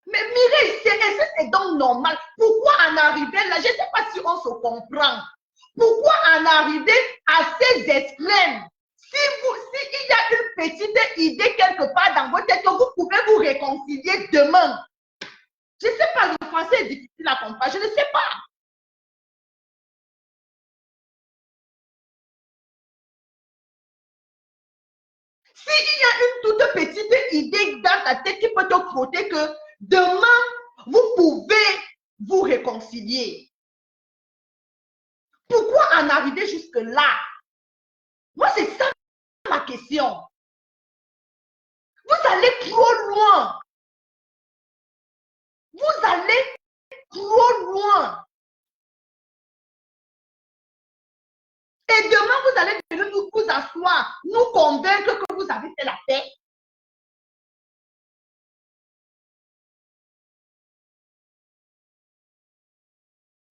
Mais Mireille, c'est donc normal. Pourquoi en arriver là? Je ne sais pas si on se comprend. Pourquoi en arriver à ces extrêmes? S'il y a une petite idée quelque part dans votre tête que vous pouvez vous réconcilier demain. Je ne sais pas, le français est difficile à comprendre. Je ne sais pas. S'il y a une toute petite idée dans ta tête qui peut te crotter que demain, vous pouvez vous réconcilier. Pourquoi en arriver jusque-là? Moi, c'est ça ma question. Vous allez trop loin. Vous allez trop loin. Et demain, vous allez venir vous asseoir, nous convaincre que vous avez fait la paix.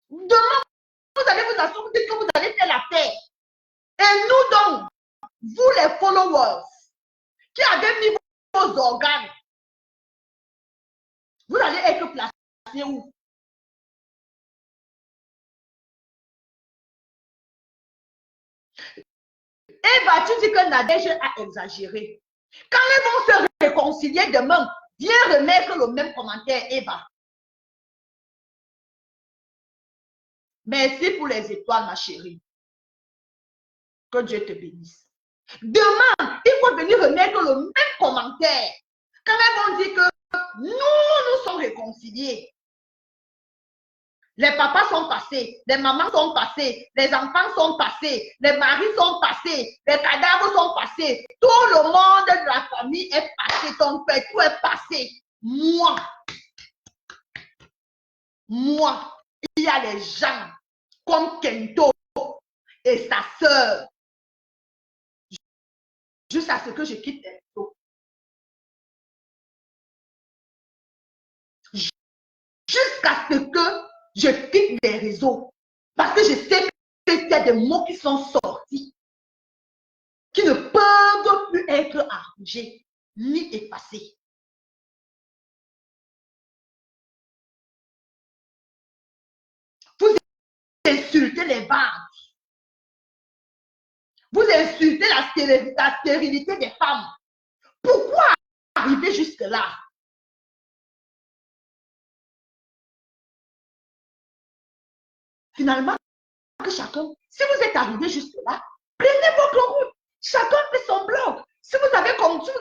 Demain, vous allez vous asseoir, vous dites que vous allez faire la paix. Et nous donc, vous les followers, qui avez mis vos organes, vous allez être placés où? Eva, tu dis que Nadège a exagéré. Quand ils vont se réconcilier demain, viens remettre le même commentaire, Eva. Merci pour les étoiles, ma chérie. Que Dieu te bénisse. Demain, il faut venir remettre le même commentaire. Quand ils vont dire que nous sommes réconciliés. Les papas sont passés, les mamans sont passés, les enfants sont passés, les maris sont passés, les cadavres sont passés. Tout le monde de la famille est passé, ton père, tout est passé. Moi, il y a les gens comme Kento et sa sœur. Jusqu'à ce que je quitte les réseaux. Jusqu'à ce que je quitte les réseaux. Parce que je sais qu'il y a des mots qui sont sortis, qui ne peuvent plus être arrangés, ni effacés. Vous insultez les vagues. Vous insultez la stérilité des femmes. Pourquoi arriver jusque-là? Finalement, que chacun, si vous êtes arrivé jusque-là, prenez votre route. Chacun fait son blog. Si vous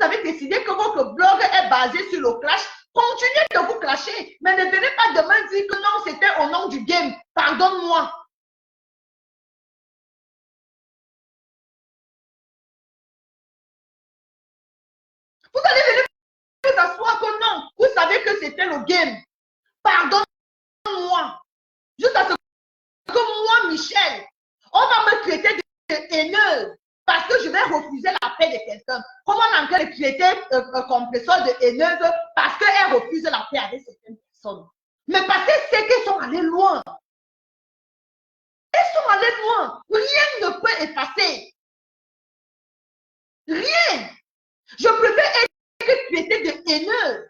avez décidé que votre blog est basé sur le clash, continuez de vous clasher. Mais ne venez pas demain dire que non, c'était au nom du game. Pardonne-moi. Vous allez venir vous asseoir que non, vous savez que c'était le game. Pardonne-moi. Juste à ce que moi, Michel, on va me traiter de haineuse parce que je vais refuser la paix de quelqu'un. Comment on peut traiter comme personne de haineuse parce qu'elle refuse la paix avec certaines personnes? Mais parce que c'est qu'elles sont allées loin. Elles sont allées loin. Rien ne peut effacer. Rien. Je préfère être traité de haineuse.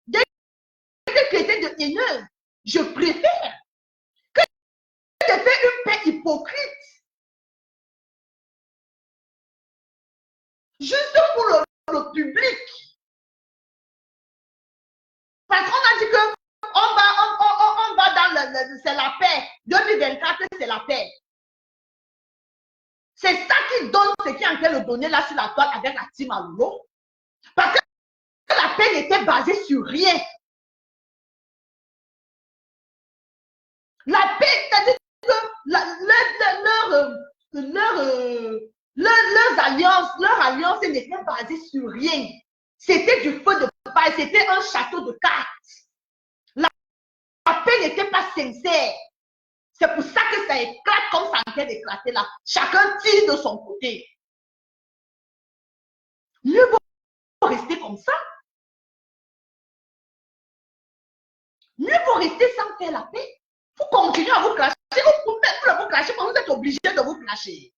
D'être traité de haineuse. Je préfère que de faire une paix hypocrite. Juste pour le public. Parce qu'on a dit que on va dans c'est la paix. 2024, c'est la paix. C'est ça qui donne ce qui est en train de donner là sur la toile avec la team à l'eau. Parce que la paix n'était basée sur rien. La paix, c'est-à-dire que leur alliance n'était basée sur rien. C'était du feu de paille, c'était un château de cartes. La paix n'était pas sincère. C'est pour ça que ça éclate comme ça en train d'éclater là. Chacun tire de son côté. Mieux vaut rester comme ça. Mieux vaut rester sans faire la paix. Vous continuez à vous clasher. Vous ne vous clashez pas, vous êtes obligé de vous clasher.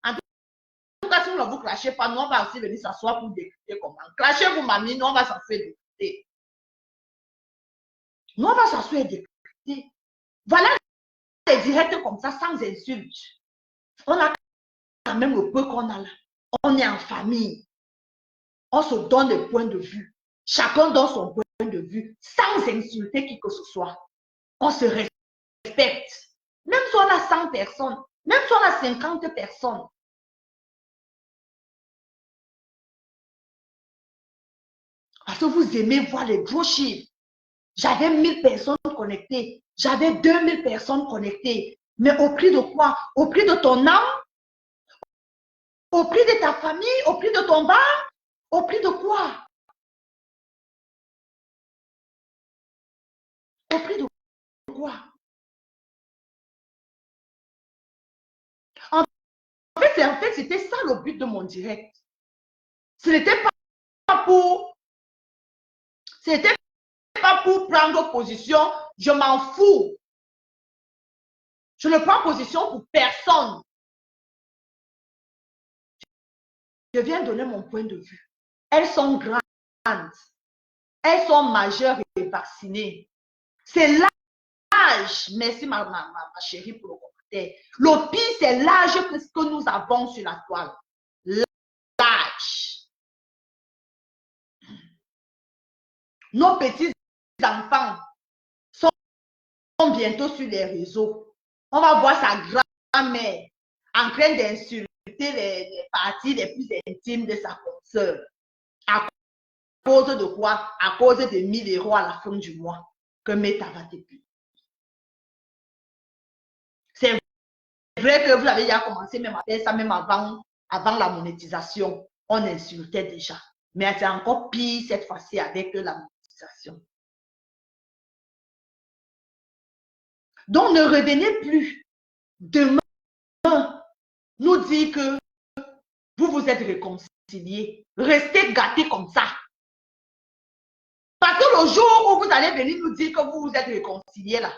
En tout cas, si vous ne vous clashez pas, nous on va aussi venir s'asseoir pour discuter comment. Clashez-vous, mamie, nous on va s'asseoir et discuter. Nous on va s'asseoir et discuter. Voilà les directs comme ça, sans insulte. On a quand même le peu qu'on a là. On est en famille. On se donne des points de vue. Chacun donne son point de vue, sans insulter qui que ce soit. On se respecte. Même si on a 100 personnes, même si on a 50 personnes. Parce que vous aimez voir les gros chiffres. J'avais 1000 personnes connectées. J'avais 2000 personnes connectées. Mais au prix de quoi? Au prix de ton âme? Au prix de ta famille? Au prix de ton bar? Au prix de quoi? Au prix de quoi? En fait, c'était ça le but de mon direct. Ce n'était pas pour... C'était pas pour prendre position. Je m'en fous. Je ne prends position pour personne. Je viens donner mon point de vue. Elles sont grandes. Elles sont majeures et vaccinées. C'est l'âge. Merci ma chérie pour le commentaire. Le pire, c'est l'âge que nous avons sur la toile. L'âge. Nos petits enfants sont bientôt sur les réseaux. On va voir sa grand-mère en train d'insulter les parties les plus intimes de sa consoeur. À cause de quoi? À cause de 1000 € à la fin du mois que Meta va te payer. C'est vrai que vous avez déjà commencé même à faire ça, même avant la monétisation. On insultait déjà. Mais c'est encore pire cette fois-ci avec la monétisation. Donc, ne revenez plus demain nous dire que vous vous êtes réconciliés. Restez gâtés comme ça. Parce que le jour où vous allez venir nous dire que vous vous êtes réconciliés là,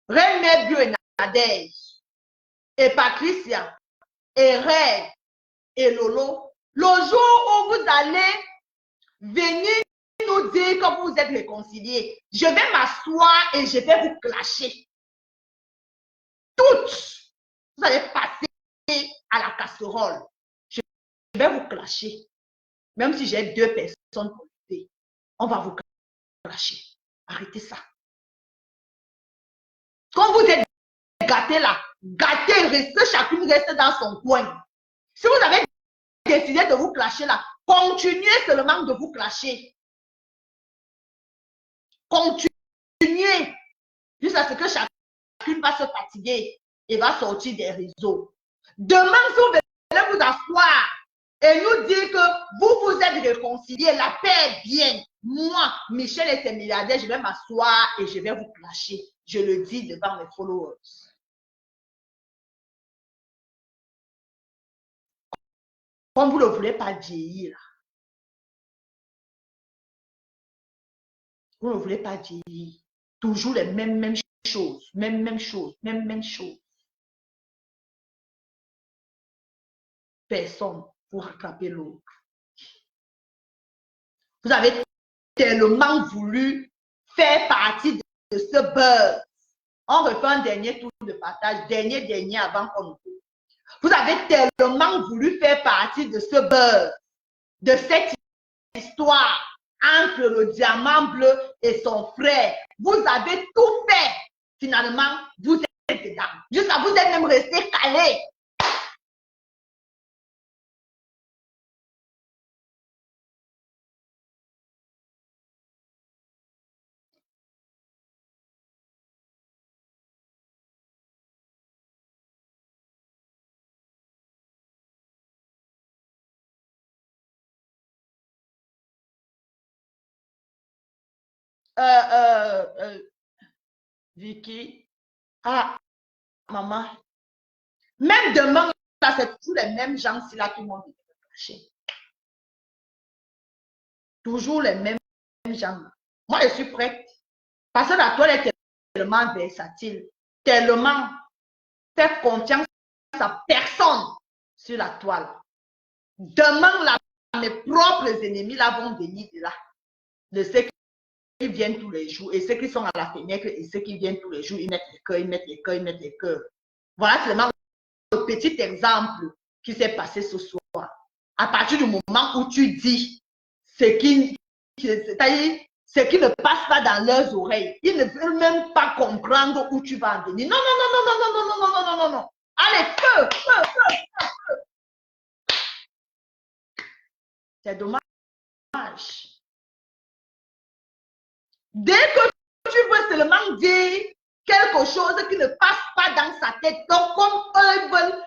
Reine Bio et Nadège, et Patricia, et Red, et Lolo, le jour où vous allez venir nous dire que vous êtes réconciliés, je vais m'asseoir et je vais vous clasher. Toutes, vous allez passer à la casserole. Je vais vous clasher. Même si j'ai 2 personnes connectées, on va vous clasher. Arrêtez ça. Quand vous êtes gâtés là, gâtés, restez, chacune reste dans son coin. Si vous avez décidé de vous clasher là, continuez seulement de vous clasher. Continuez jusqu'à ce que chacune va se fatiguer et va sortir des réseaux. Demain, si vous venez vous asseoir et nous dire que vous vous êtes réconciliés, la paix est bien. Moi, Michel et ses milliardaires, je vais m'asseoir et je vais vous clasher. Je le dis devant mes followers. Comme vous ne voulez pas vieillir, vous ne voulez pas vieillir. Toujours les mêmes choses, même choses. Personne pour rattraper l'autre. Vous avez tellement voulu faire partie de ce buzz. On refait un dernier tour de partage, dernier avant qu'on coupe. Vous avez tellement voulu faire partie de ce beurre, de cette histoire entre le diamant bleu et son frère. Vous avez tout fait. Finalement, vous êtes dedans. Jusqu'à vous êtes même resté calé. Vicky. Ah, maman. Même demain, c'est toujours les mêmes gens-ci là qui m'ont caché. Toujours les mêmes gens. Moi, je suis prête. Parce que la toile est tellement versatile, tellement faire confiance à personne sur la toile. Demain, là, mes propres ennemis là vont venir de là. De ceux qui viennent tous les jours et ceux qui sont à la fenêtre et ceux qui viennent tous les jours, ils mettent les cœurs, ils mettent les cœurs, ils mettent les cœurs. Voilà seulement le petit exemple qui s'est passé ce soir. À partir du moment où tu dis ce qui, c'est-à-dire ce qui ne passe pas dans leurs oreilles, ils ne veulent même pas comprendre où tu vas en venir. Non, non, non, non, non, non, non, non, non, non, non, non. Allez, feu, feu, feu, feu, feu. C'est dommage. Dès que tu veux seulement dire quelque chose qui ne passe pas dans sa tête, donc comme eux veulent,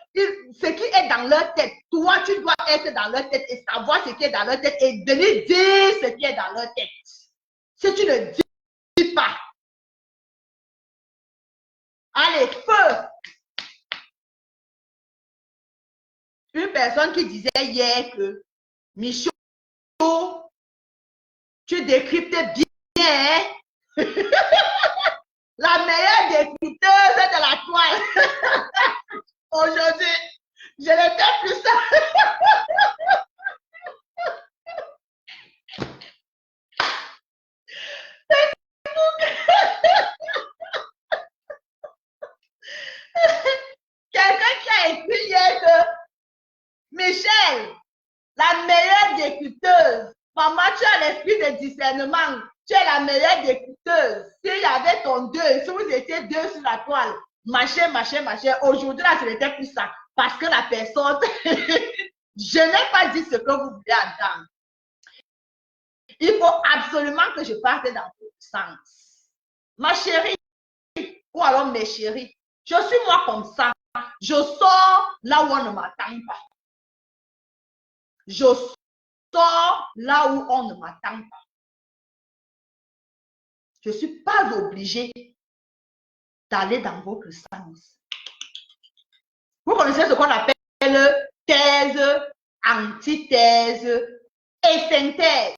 ce qui est dans leur tête, toi tu dois être dans leur tête et savoir ce qui est dans leur tête et venir dire ce qui est dans leur tête. Si tu ne dis pas, allez, feu! Une personne qui disait hier que Michaud, tu décryptes bien, hein? La meilleure décrypteuse de la toile. Aujourd'hui, je ne fais plus ça. Quelqu'un qui a écrit hier que Michel, la meilleure décrypteuse. Maman, tu as l'esprit de discernement. Tu es la meilleure décrypteuse. S'il y avait ton deux, si vous étiez deux sur la toile, machin. Aujourd'hui, là, ce n'était plus ça. Parce que la personne, je n'ai pas dit ce que vous voulez entendre. Il faut absolument que je parte dans votre sens. Ma chérie, ou alors mes chéris, je suis moi comme ça. Je sors là où on ne m'attend pas. Je sors là où on ne m'attend pas. Je ne suis pas obligée d'aller dans votre sens. Vous connaissez ce qu'on appelle thèse, antithèse et synthèse.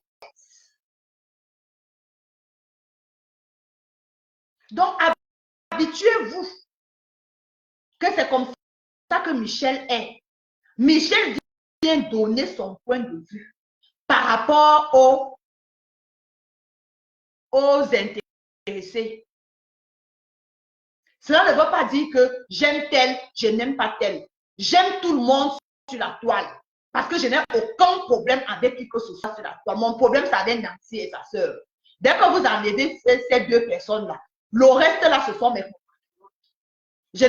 Donc, habituez-vous que c'est comme ça que Michel est. Michel vient donner son point de vue par rapport aux intéressés. Cela ne veut pas dire que j'aime tel, je n'aime pas tel. J'aime tout le monde sur la toile parce que je n'ai aucun problème avec qui que ce soit sur la toile. Mon problème, c'est avec Nancy et sa sœur. Dès que vous enlevez ces deux personnes-là, le reste là, ce sont mes compatriotes. Je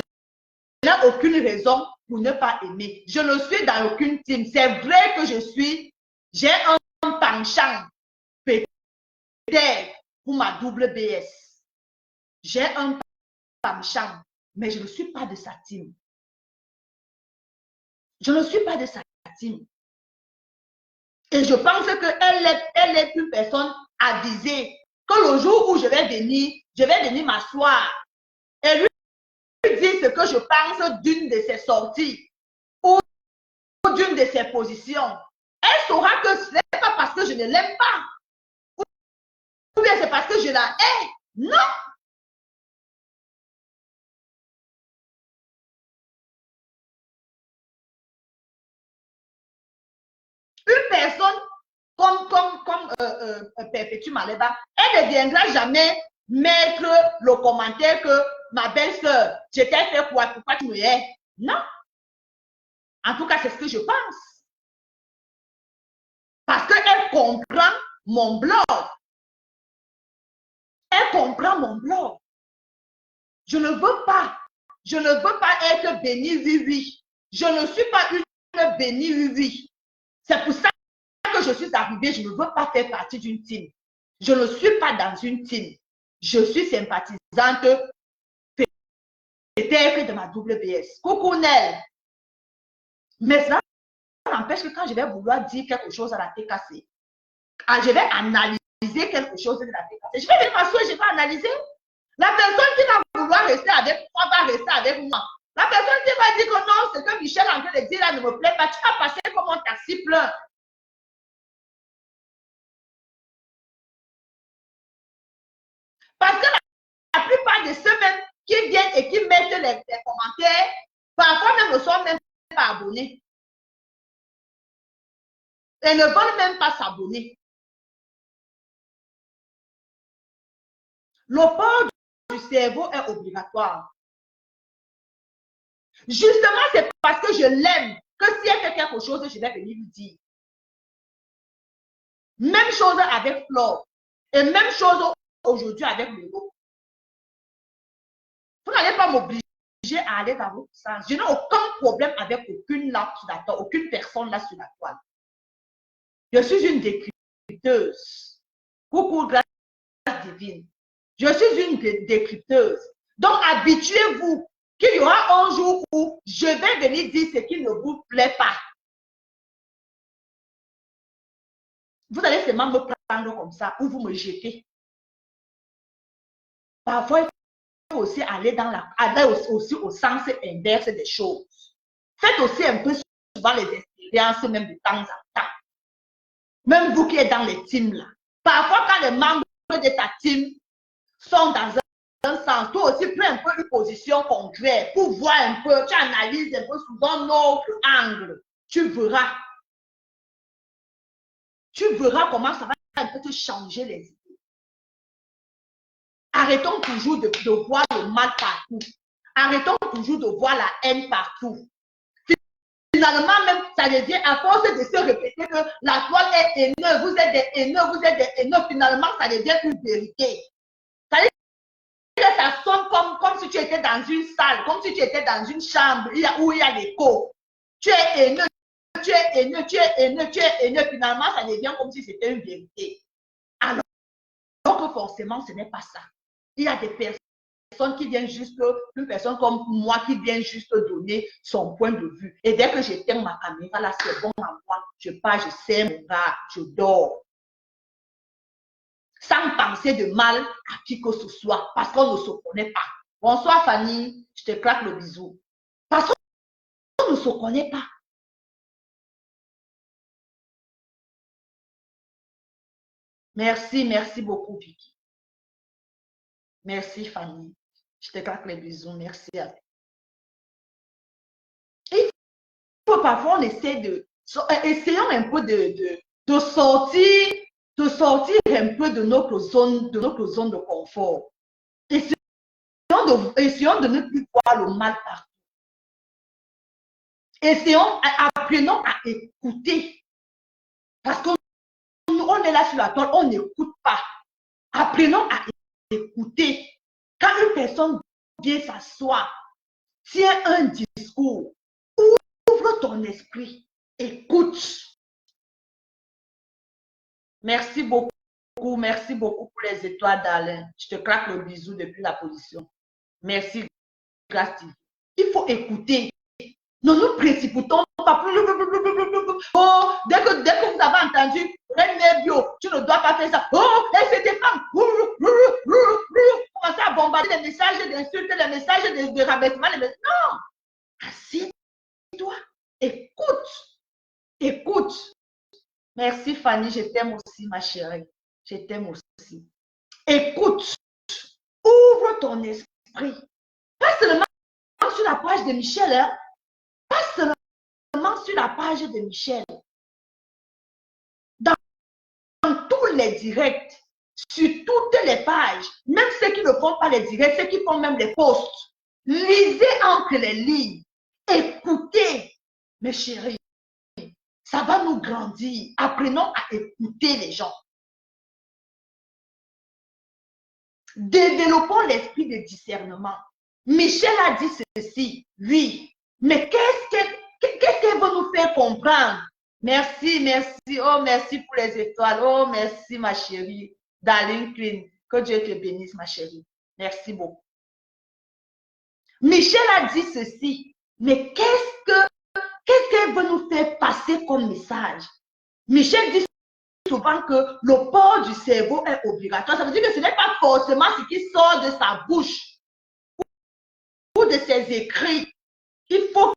n'ai aucune raison pour ne pas aimer. Je ne suis dans aucune team. C'est vrai que j'ai un penchant peut-être pour ma double BS. J'ai un penchant, mais je ne suis pas de sa team. Je ne suis pas de sa team. Et je pense qu'elle est une personne avisée. Que le jour où je vais venir m'asseoir et lui dire ce que je pense d'une de ses sorties ou d'une de ses positions. Elle saura que ce n'est pas parce que je ne l'aime pas. Ou bien c'est parce que je la hais. Non. Une personne comme Perpétue Maleba, elle ne viendra jamais mettre le commentaire que ma belle-sœur, je t'ai fait quoi? Pourquoi tu me hais? Non. En tout cas, c'est ce que je pense. Parce qu'elle comprend mon blog. Elle comprend mon blog. Je ne veux pas. Je ne veux pas être bénie, oui, oui. Je ne suis pas une bénie, oui, oui. C'est pour ça que je suis arrivée. Je ne veux pas faire partie d'une team. Je ne suis pas dans une team. Je suis sympathisante peut-être de ma WBS. Coucou Nel. Mais cela n'empêche que quand je vais vouloir dire quelque chose à la TKC, je vais analyser quelque chose de la TKC. Je vais venir m'asseoir, je vais analyser. La personne qui va vouloir rester avec moi va rester avec moi. La personne qui va dire que non, ce que Michel est en train de dire là ne me plaît pas, tu vas passer comme un taxi plein. Parce que la plupart de ceux-mêmes qui viennent et qui mettent les commentaires, parfois même ne sont même pas abonnés. Et ne veulent même pas s'abonner. Le port du cerveau est obligatoire. Justement, c'est parce que je l'aime que si elle fait quelque chose, je vais venir lui dire. Même chose avec Flore. Et même chose aujourd'hui avec Léo. Vous n'allez pas m'obliger à aller dans votre sens. Je n'ai aucun problème avec aucune là sur la toile, aucune personne là sur la toile. Je suis une décrypteuse. Coucou, grâce divine. Je suis une décrypteuse. Donc, habituez-vous qu'il y aura un jour où je vais venir dire ce qui ne vous plaît pas. Vous allez seulement me prendre comme ça ou vous me jetez. Parfois, il faut aussi aller aussi au sens inverse des choses. Faites aussi un peu souvent les expériences, même de temps en temps. Même vous qui êtes dans les teams là. Parfois, quand les membres de ta team sont dans un sens, toi aussi prends un peu une position contraire pour voir un peu, tu analyses un peu sous un autre angle. Tu verras. Tu verras comment ça va un peu te changer les idées. Arrêtons toujours de voir le mal partout. Arrêtons toujours de voir la haine partout. Finalement, même, ça devient à force de se répéter que la toile est haineuse, vous êtes des haineux, vous êtes des haineux. Finalement, ça devient une vérité. Ça veut dire que ça sonne comme si tu étais dans une salle, comme si tu étais dans une chambre où il y a l'écho. Tu es haineux, tu es haineux, tu es haineux, tu es haineux. Finalement, ça devient comme si c'était une vérité. Alors que forcément, ce n'est pas ça. Il y a des personnes qui viennent juste, une personne comme moi qui vient juste donner son point de vue. Et dès que j'éteins ma caméra, là, c'est bon à moi. Je pars, je serre mon gars, je dors. Sans penser de mal à qui que ce soit, parce qu'on ne se connaît pas. Bonsoir Fanny, je te claque le bisou. Parce qu'on ne se connaît pas. Merci, merci beaucoup Vicky. Merci Fanny. Je te claque les bisous, merci à toi. Il faut parfois on essaie essayons un peu de sortir un peu de notre zone de confort. Essayons de ne plus voir le mal partout. Apprenons à écouter. Parce qu'on est là sur la toile, on n'écoute pas. Apprenons à écouter. Quand une personne vient s'asseoir, tient un discours, ouvre ton esprit, écoute. Merci beaucoup pour les étoiles d'Alain. Je te claque le bisou depuis la position. Merci, grâce. Il faut écouter. Ne nous précipitons pas. Oh, dès que vous avez entendu René Bio, tu ne dois pas faire ça. Oh, elle se défend. Commencez à bombarder les messages d'insultes, les messages de rabaissement. Non. Assieds-toi. Écoute. Écoute. Merci Fanny, je t'aime aussi ma chérie. Je t'aime aussi. Écoute. Ouvre ton esprit. Pas seulement sur la page de Michel, hein? Pas seulement sur la page de Michel. Dans tous les directs, sur toutes les pages, même ceux qui ne font pas les directs, ceux qui font même les posts. Lisez entre les lignes. Écoutez, mes chéris. Ça va nous grandir. Apprenons à écouter les gens. Développons l'esprit de discernement. Michel a dit ceci, oui. Mais qu'est-ce qu'elle veut nous faire comprendre? Merci, merci. Oh, merci pour les étoiles. Oh, merci, ma chérie. Darling Queen. Que Dieu te bénisse, ma chérie. Merci beaucoup. Michel a dit ceci. Mais qu'est-ce qu'elle veut nous faire passer comme message? Michel dit souvent que le port du cerveau est obligatoire. Ça veut dire que ce n'est pas forcément ce qui sort de sa bouche ou de ses écrits. Il faut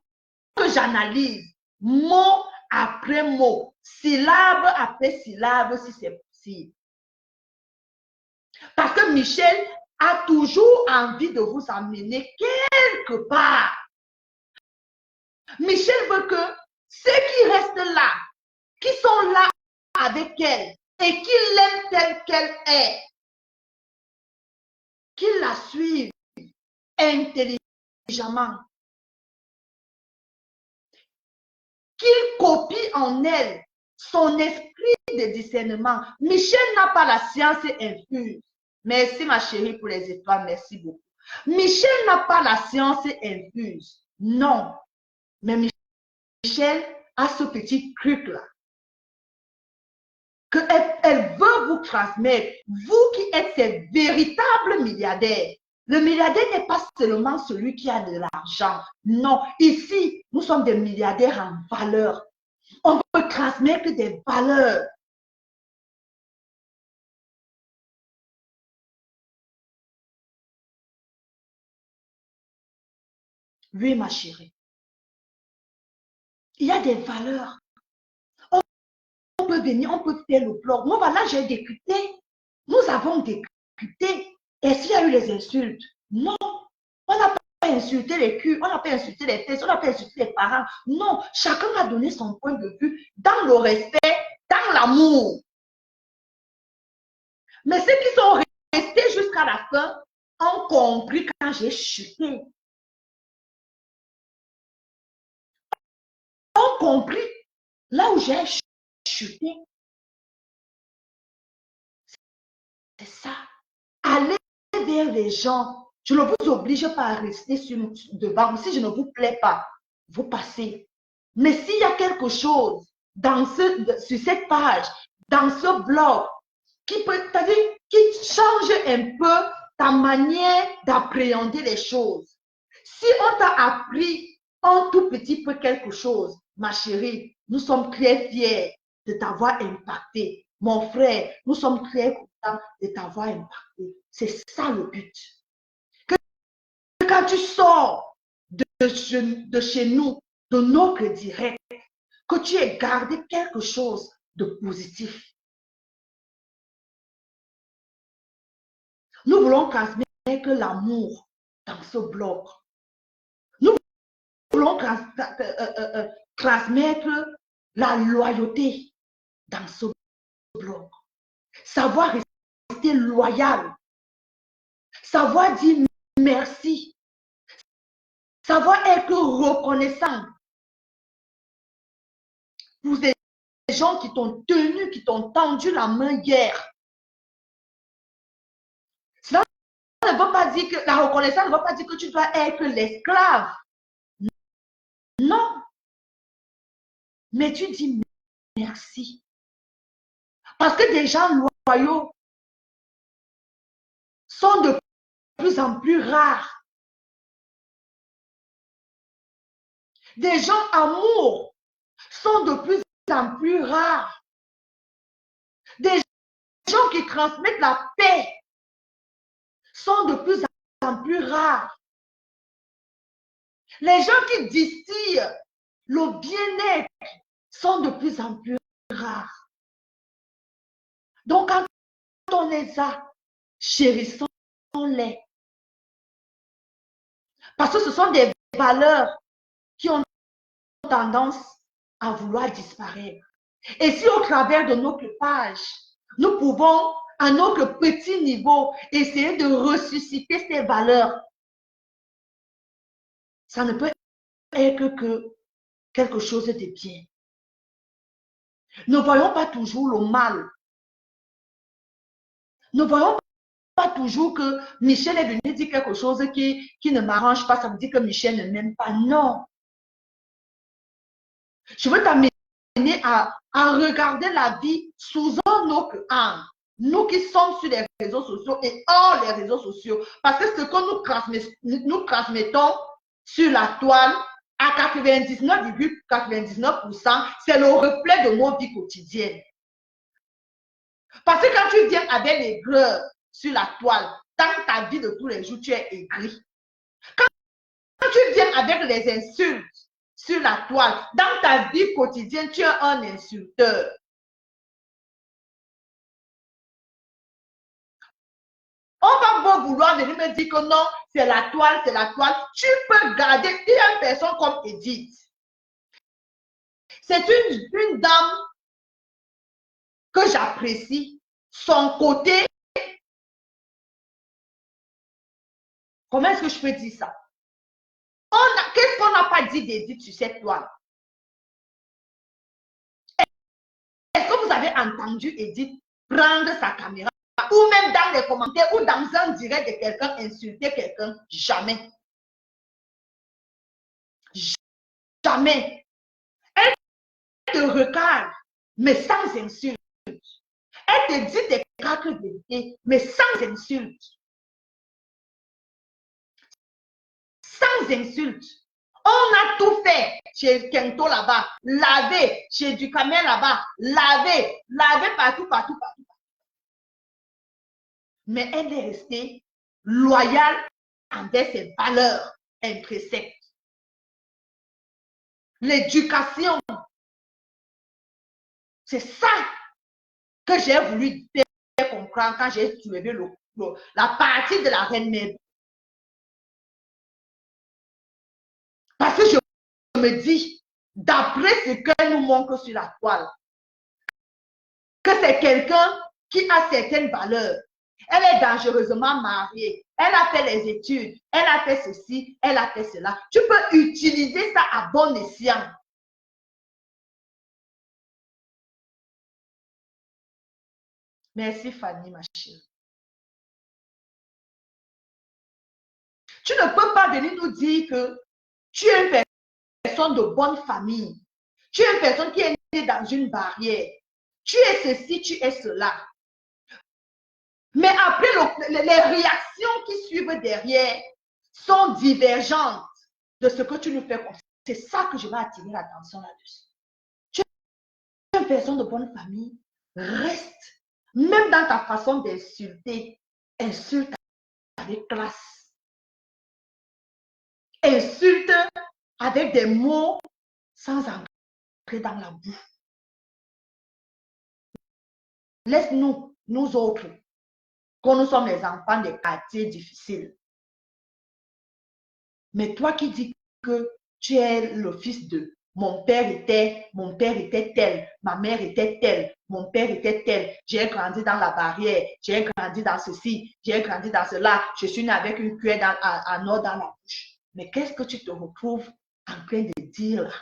que j'analyse mot après mot, syllabe après syllabe, si c'est possible. Parce que Michel a toujours envie de vous emmener quelque part. Michel veut que ceux qui restent là, qui sont là avec elle et qui l'aiment telle qu'elle est, qu'ils la suivent intelligemment, qu'ils copient en elle son esprit de discernement. Michel n'a pas la science infuse. Merci ma chérie pour les étoiles, merci beaucoup. Michel n'a pas la science infuse, non. Mais Michel a ce petit truc-là qu'elle veut vous transmettre. Vous qui êtes ces véritables milliardaires. Le milliardaire n'est pas seulement celui qui a de l'argent. Non, ici, nous sommes des milliardaires en valeur. On peut transmettre des valeurs. Oui, ma chérie. Il y a des valeurs. On peut venir, on peut faire le blog. Moi, voilà, j'ai décrypté. Nous avons décrypté. Est-ce qu'il y a eu les insultes? Non. On n'a pas insulté les culs, on n'a pas insulté les fesses, on n'a pas insulté les parents. Non, chacun a donné son point de vue dans le respect, dans l'amour. Mais ceux qui sont restés jusqu'à la fin ont compris quand j'ai chuté. Ont compris là où j'ai chuté. C'est ça. Allez vers les gens. Je ne vous oblige pas à rester devant. Si je ne vous plais pas, vous passez. Mais s'il y a quelque chose sur cette page, dans ce blog, qui change un peu ta manière d'appréhender les choses. Si on t'a appris en tout petit peu quelque chose, ma chérie, nous sommes très fiers de t'avoir impacté. Mon frère, nous sommes très contents de t'avoir impacté. C'est ça le but. Que quand tu sors de chez nous, de notre direct, que tu aies gardé quelque chose de positif. Nous voulons transmettre l'amour dans ce blog. Nous voulons transmettre la loyauté dans ce blog. Savoir rester loyal. Savoir dire merci. Savoir être reconnaissant pour des gens qui t'ont tenu, qui t'ont tendu la main hier. Cela ne veut pas dire que la reconnaissance ne veut pas dire que tu dois être l'esclave. Non. Mais tu dis merci. Parce que des gens loyaux sont de plus en plus rares. Des gens amour sont de plus en plus rares. Des gens qui transmettent la paix sont de plus en plus rares. Les gens qui distillent le bien-être sont de plus en plus rares. Donc, quand on est là, chérissons-les. Parce que ce sont des valeurs qui ont tendance à vouloir disparaître. Et si au travers de notre page, nous pouvons à notre petit niveau, essayer de ressusciter ces valeurs. Ça ne peut être que quelque chose de bien. Ne voyons pas toujours le mal. Ne voyons pas toujours que Michel est venu dire quelque chose qui ne m'arrange pas. Ça veut dire que Michel ne m'aime pas. Non. Je veux t'amener à regarder la vie sous un autre angle. Nous qui sommes sur les réseaux sociaux et hors les réseaux sociaux. Parce que ce que nous transmettons sur la toile, à 99,99%, c'est le reflet de nos vies quotidiennes. Parce que quand tu viens avec l'aigreur sur la toile, dans ta vie de tous les jours, tu es aigri. Quand tu viens avec les insultes sur la toile, dans ta vie quotidienne, tu es un insulteur. On va pas vouloir venir me dire que non, c'est la toile, c'est la toile. Tu peux garder une personne comme Edith. C'est une dame que j'apprécie. Son côté, comment est-ce que je peux dire ça? Qu'est-ce qu'on n'a pas dit d'Edith sur cette toile? Est-ce que vous avez entendu Edith prendre sa caméra ou même dans les commentaires ou dans un direct de quelqu'un insulter quelqu'un? Jamais. Jamais. Elle te regarde, mais sans insulte. Elle te dit des quatre vérités, mais sans insulte. Sans insulte. On a tout fait chez Kento là-bas, laver, chez Ducamel là-bas, laver partout. Mais elle est restée loyale envers ses valeurs intrinsèques. L'éducation, c'est ça que j'ai voulu faire comprendre quand j'ai soulevé la partie de la reine-mère. Parce que je me dis, d'après ce qu'elle nous montre sur la toile, que c'est quelqu'un qui a certaines valeurs. Elle est dangereusement mariée. Elle a fait les études. Elle a fait ceci. Elle a fait cela. Tu peux utiliser ça à bon escient. Merci Fanny, ma chérie. Tu ne peux pas venir nous dire que tu es une personne de bonne famille. Tu es une personne qui est née dans une barrière. Tu es ceci, tu es cela. Mais après, les réactions qui suivent derrière sont divergentes de ce que tu nous fais comprendre. C'est ça que je vais attirer l'attention là-dessus. Tu es une personne de bonne famille. Reste, même dans ta façon d'insulter, insulte avec classe. Insulte avec des mots sans entrer dans la boue. Laisse-nous, nous autres, quand nous sommes les enfants des quartiers difficiles. Mais toi qui dis que tu es le fils de mon père était tel, ma mère était telle, mon père était tel, j'ai grandi dans la barrière, j'ai grandi dans ceci, j'ai grandi dans cela, je suis né avec une cuillère en or dans la bouche. Mais qu'est-ce que tu te retrouves en train de dire là?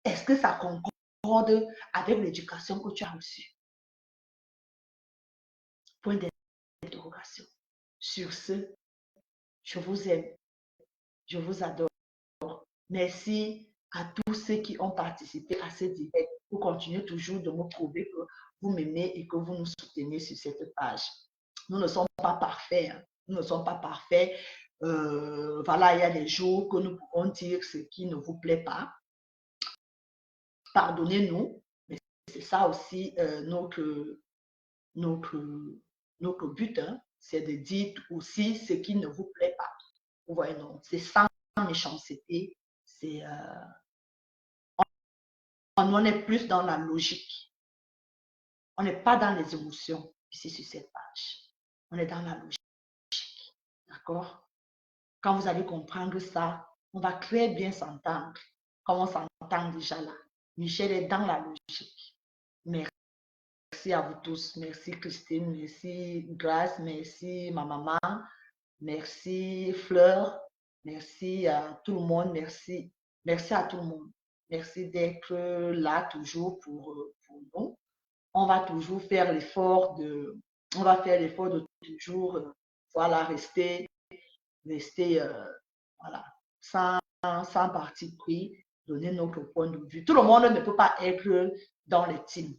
Est-ce que ça concorde avec l'éducation que tu as reçue? Point d'interrogation. Sur ce, je vous aime, je vous adore. Merci à tous ceux qui ont participé à ce direct. Vous continuez toujours de me prouver que vous m'aimez et que vous nous soutenez sur cette page. Nous ne sommes pas parfaits. Hein. Nous ne sommes pas parfaits. Voilà, il y a des jours que nous pouvons dire ce qui ne vous plaît pas. Pardonnez-nous. Mais c'est ça aussi notre but. Hein, c'est de dire aussi ce qui ne vous plaît pas. Vous voyez, non, c'est sans méchanceté. On est plus dans la logique. On n'est pas dans les émotions ici sur cette page. On est dans la logique. D'accord? Quand vous allez comprendre ça, on va très bien s'entendre. Comme on s'entend déjà là. Michel est dans la logique. Merci Merci à vous tous. Merci Christine, merci Grâce, merci ma maman, merci Fleur, merci à tout le monde, merci. Merci à tout le monde. Merci d'être là toujours pour nous. On va toujours faire l'effort de toujours voilà, rester voilà, sans parti pris, donner notre point de vue. Tout le monde ne peut pas être dans les teams.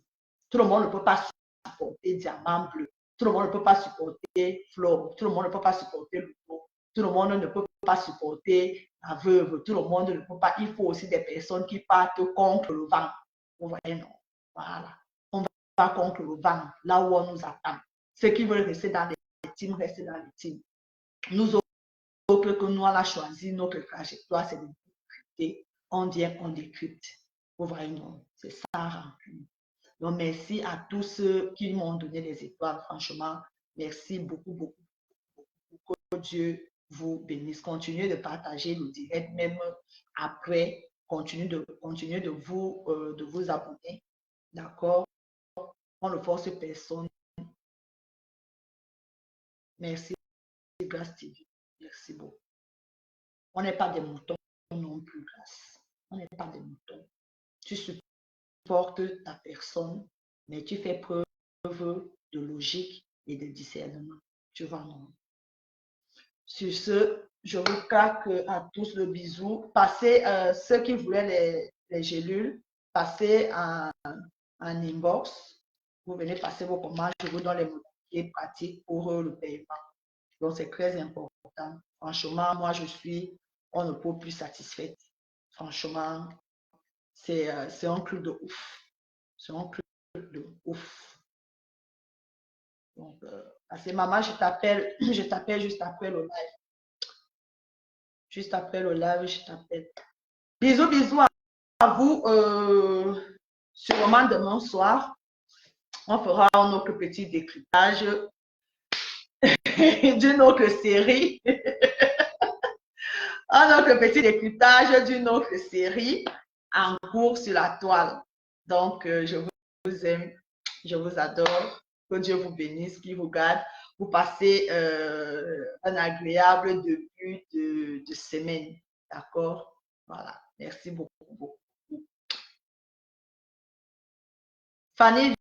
Tout le monde ne peut pas supporter Diamant Bleu. Tout le monde ne peut pas supporter Flo. Tout le monde ne peut pas supporter Lupo. Tout le monde ne peut pas supporter la veuve. Tout le monde ne peut pas. Il faut aussi des personnes qui partent contre le vent. Vous voyez, non? Voilà. On va contre le vent, là où on nous attend. Ceux qui veulent rester dans les teams, rester dans les teams. Nous autres que nous, on a choisi notre trajectoire, c'est de décrypter. On vient, on décrypte. Vous voyez, non? C'est ça, rancune. Donc, merci à tous ceux qui m'ont donné des étoiles. Franchement, merci beaucoup, beaucoup, beaucoup. Que Dieu vous bénisse. Continuez de partager le direct, même après. Continuez de vous abonner. D'accord? On ne force personne. Merci, Grâce TV. Merci beaucoup. On n'est pas des moutons non plus, Grâce. On n'est pas des moutons. Tu supportes ta personne, mais tu fais preuve de logique et de discernement. Tu vois, non? Sur ce, je vous claque à tous le bisou. Passez, ceux qui voulaient les gélules, passez en inbox. Vous venez passer vos commandes. Je vous donne les modalités pratiques pour le paiement. Donc, c'est très important. Franchement, moi, on ne peut plus satisfaite. Franchement, c'est un truc de ouf. C'est un truc de ouf. Donc, parce que maman, je t'appelle juste après le live. Juste après le live, je t'appelle. Bisous, bisous à vous. Sûrement demain soir, on fera un autre petit décryptage d'une autre série. Un autre petit décryptage d'une autre série en cours sur la toile. Donc, je vous aime, je vous adore. Que Dieu vous bénisse, qu'il vous garde. Vous passez un agréable début de semaine. D'accord? Voilà. Merci beaucoup, beaucoup. Fanny,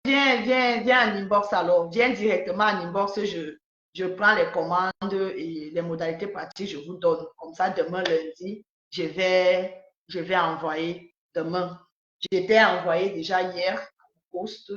viens en inbox alors. Viens directement en inbox. Je prends les commandes et les modalités pratiques, je vous donne. Comme ça, demain lundi, je vais envoyer demain. J'étais envoyé déjà hier au poste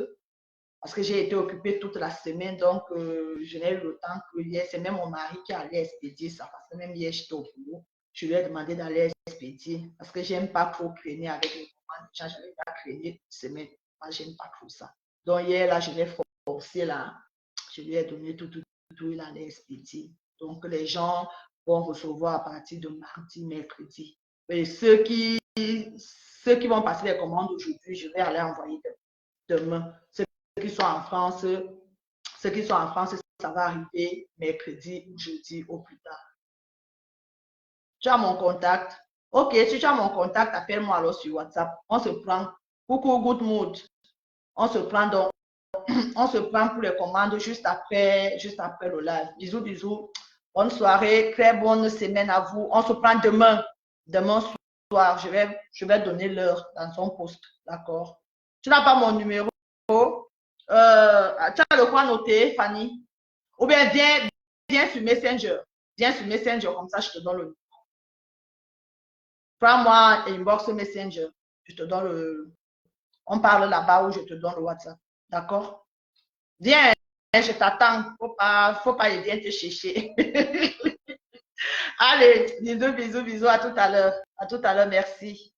parce que j'ai été occupée toute la semaine, donc je n'ai eu le temps que hier. C'est même mon mari qui allait expédier ça parce que même hier, j'étais au boulot. Je lui ai demandé d'aller expédier parce que j'aime pas trop traîner avec les commandes. Déjà, je n'avais pas traîné une semaine. Moi, j'aime pas trop ça. Donc hier, là, je l'ai forcé là. Je lui ai donné tout, il allait expédier. Donc, les gens vont recevoir à partir de mardi, mercredi. Et ceux qui vont passer les commandes aujourd'hui, je vais aller envoyer demain. Ceux qui sont en France, ça va arriver mercredi ou jeudi au plus tard. Tu as mon contact? Ok, si tu as mon contact, appelle-moi alors sur WhatsApp. On se prend. Coucou, good mood. On se prend donc. On se prend pour les commandes juste après le live. Bisous, bisous. Bonne soirée, très bonne semaine à vous. On se prend demain soir. Je vais donner l'heure dans son poste. D'accord? Tu n'as pas mon numéro? Tu as le quoi noté, Fanny? Ou bien viens sur Messenger. Viens sur Messenger, comme ça je te donne le numéro. Prends-moi inbox Messenger. Je te donne le... On parle là-bas où je te donne le WhatsApp. D'accord? Viens, je t'attends. Faut pas les bien te chercher. Allez, bisous, bisous, bisous. À tout à l'heure. À tout à l'heure. Merci.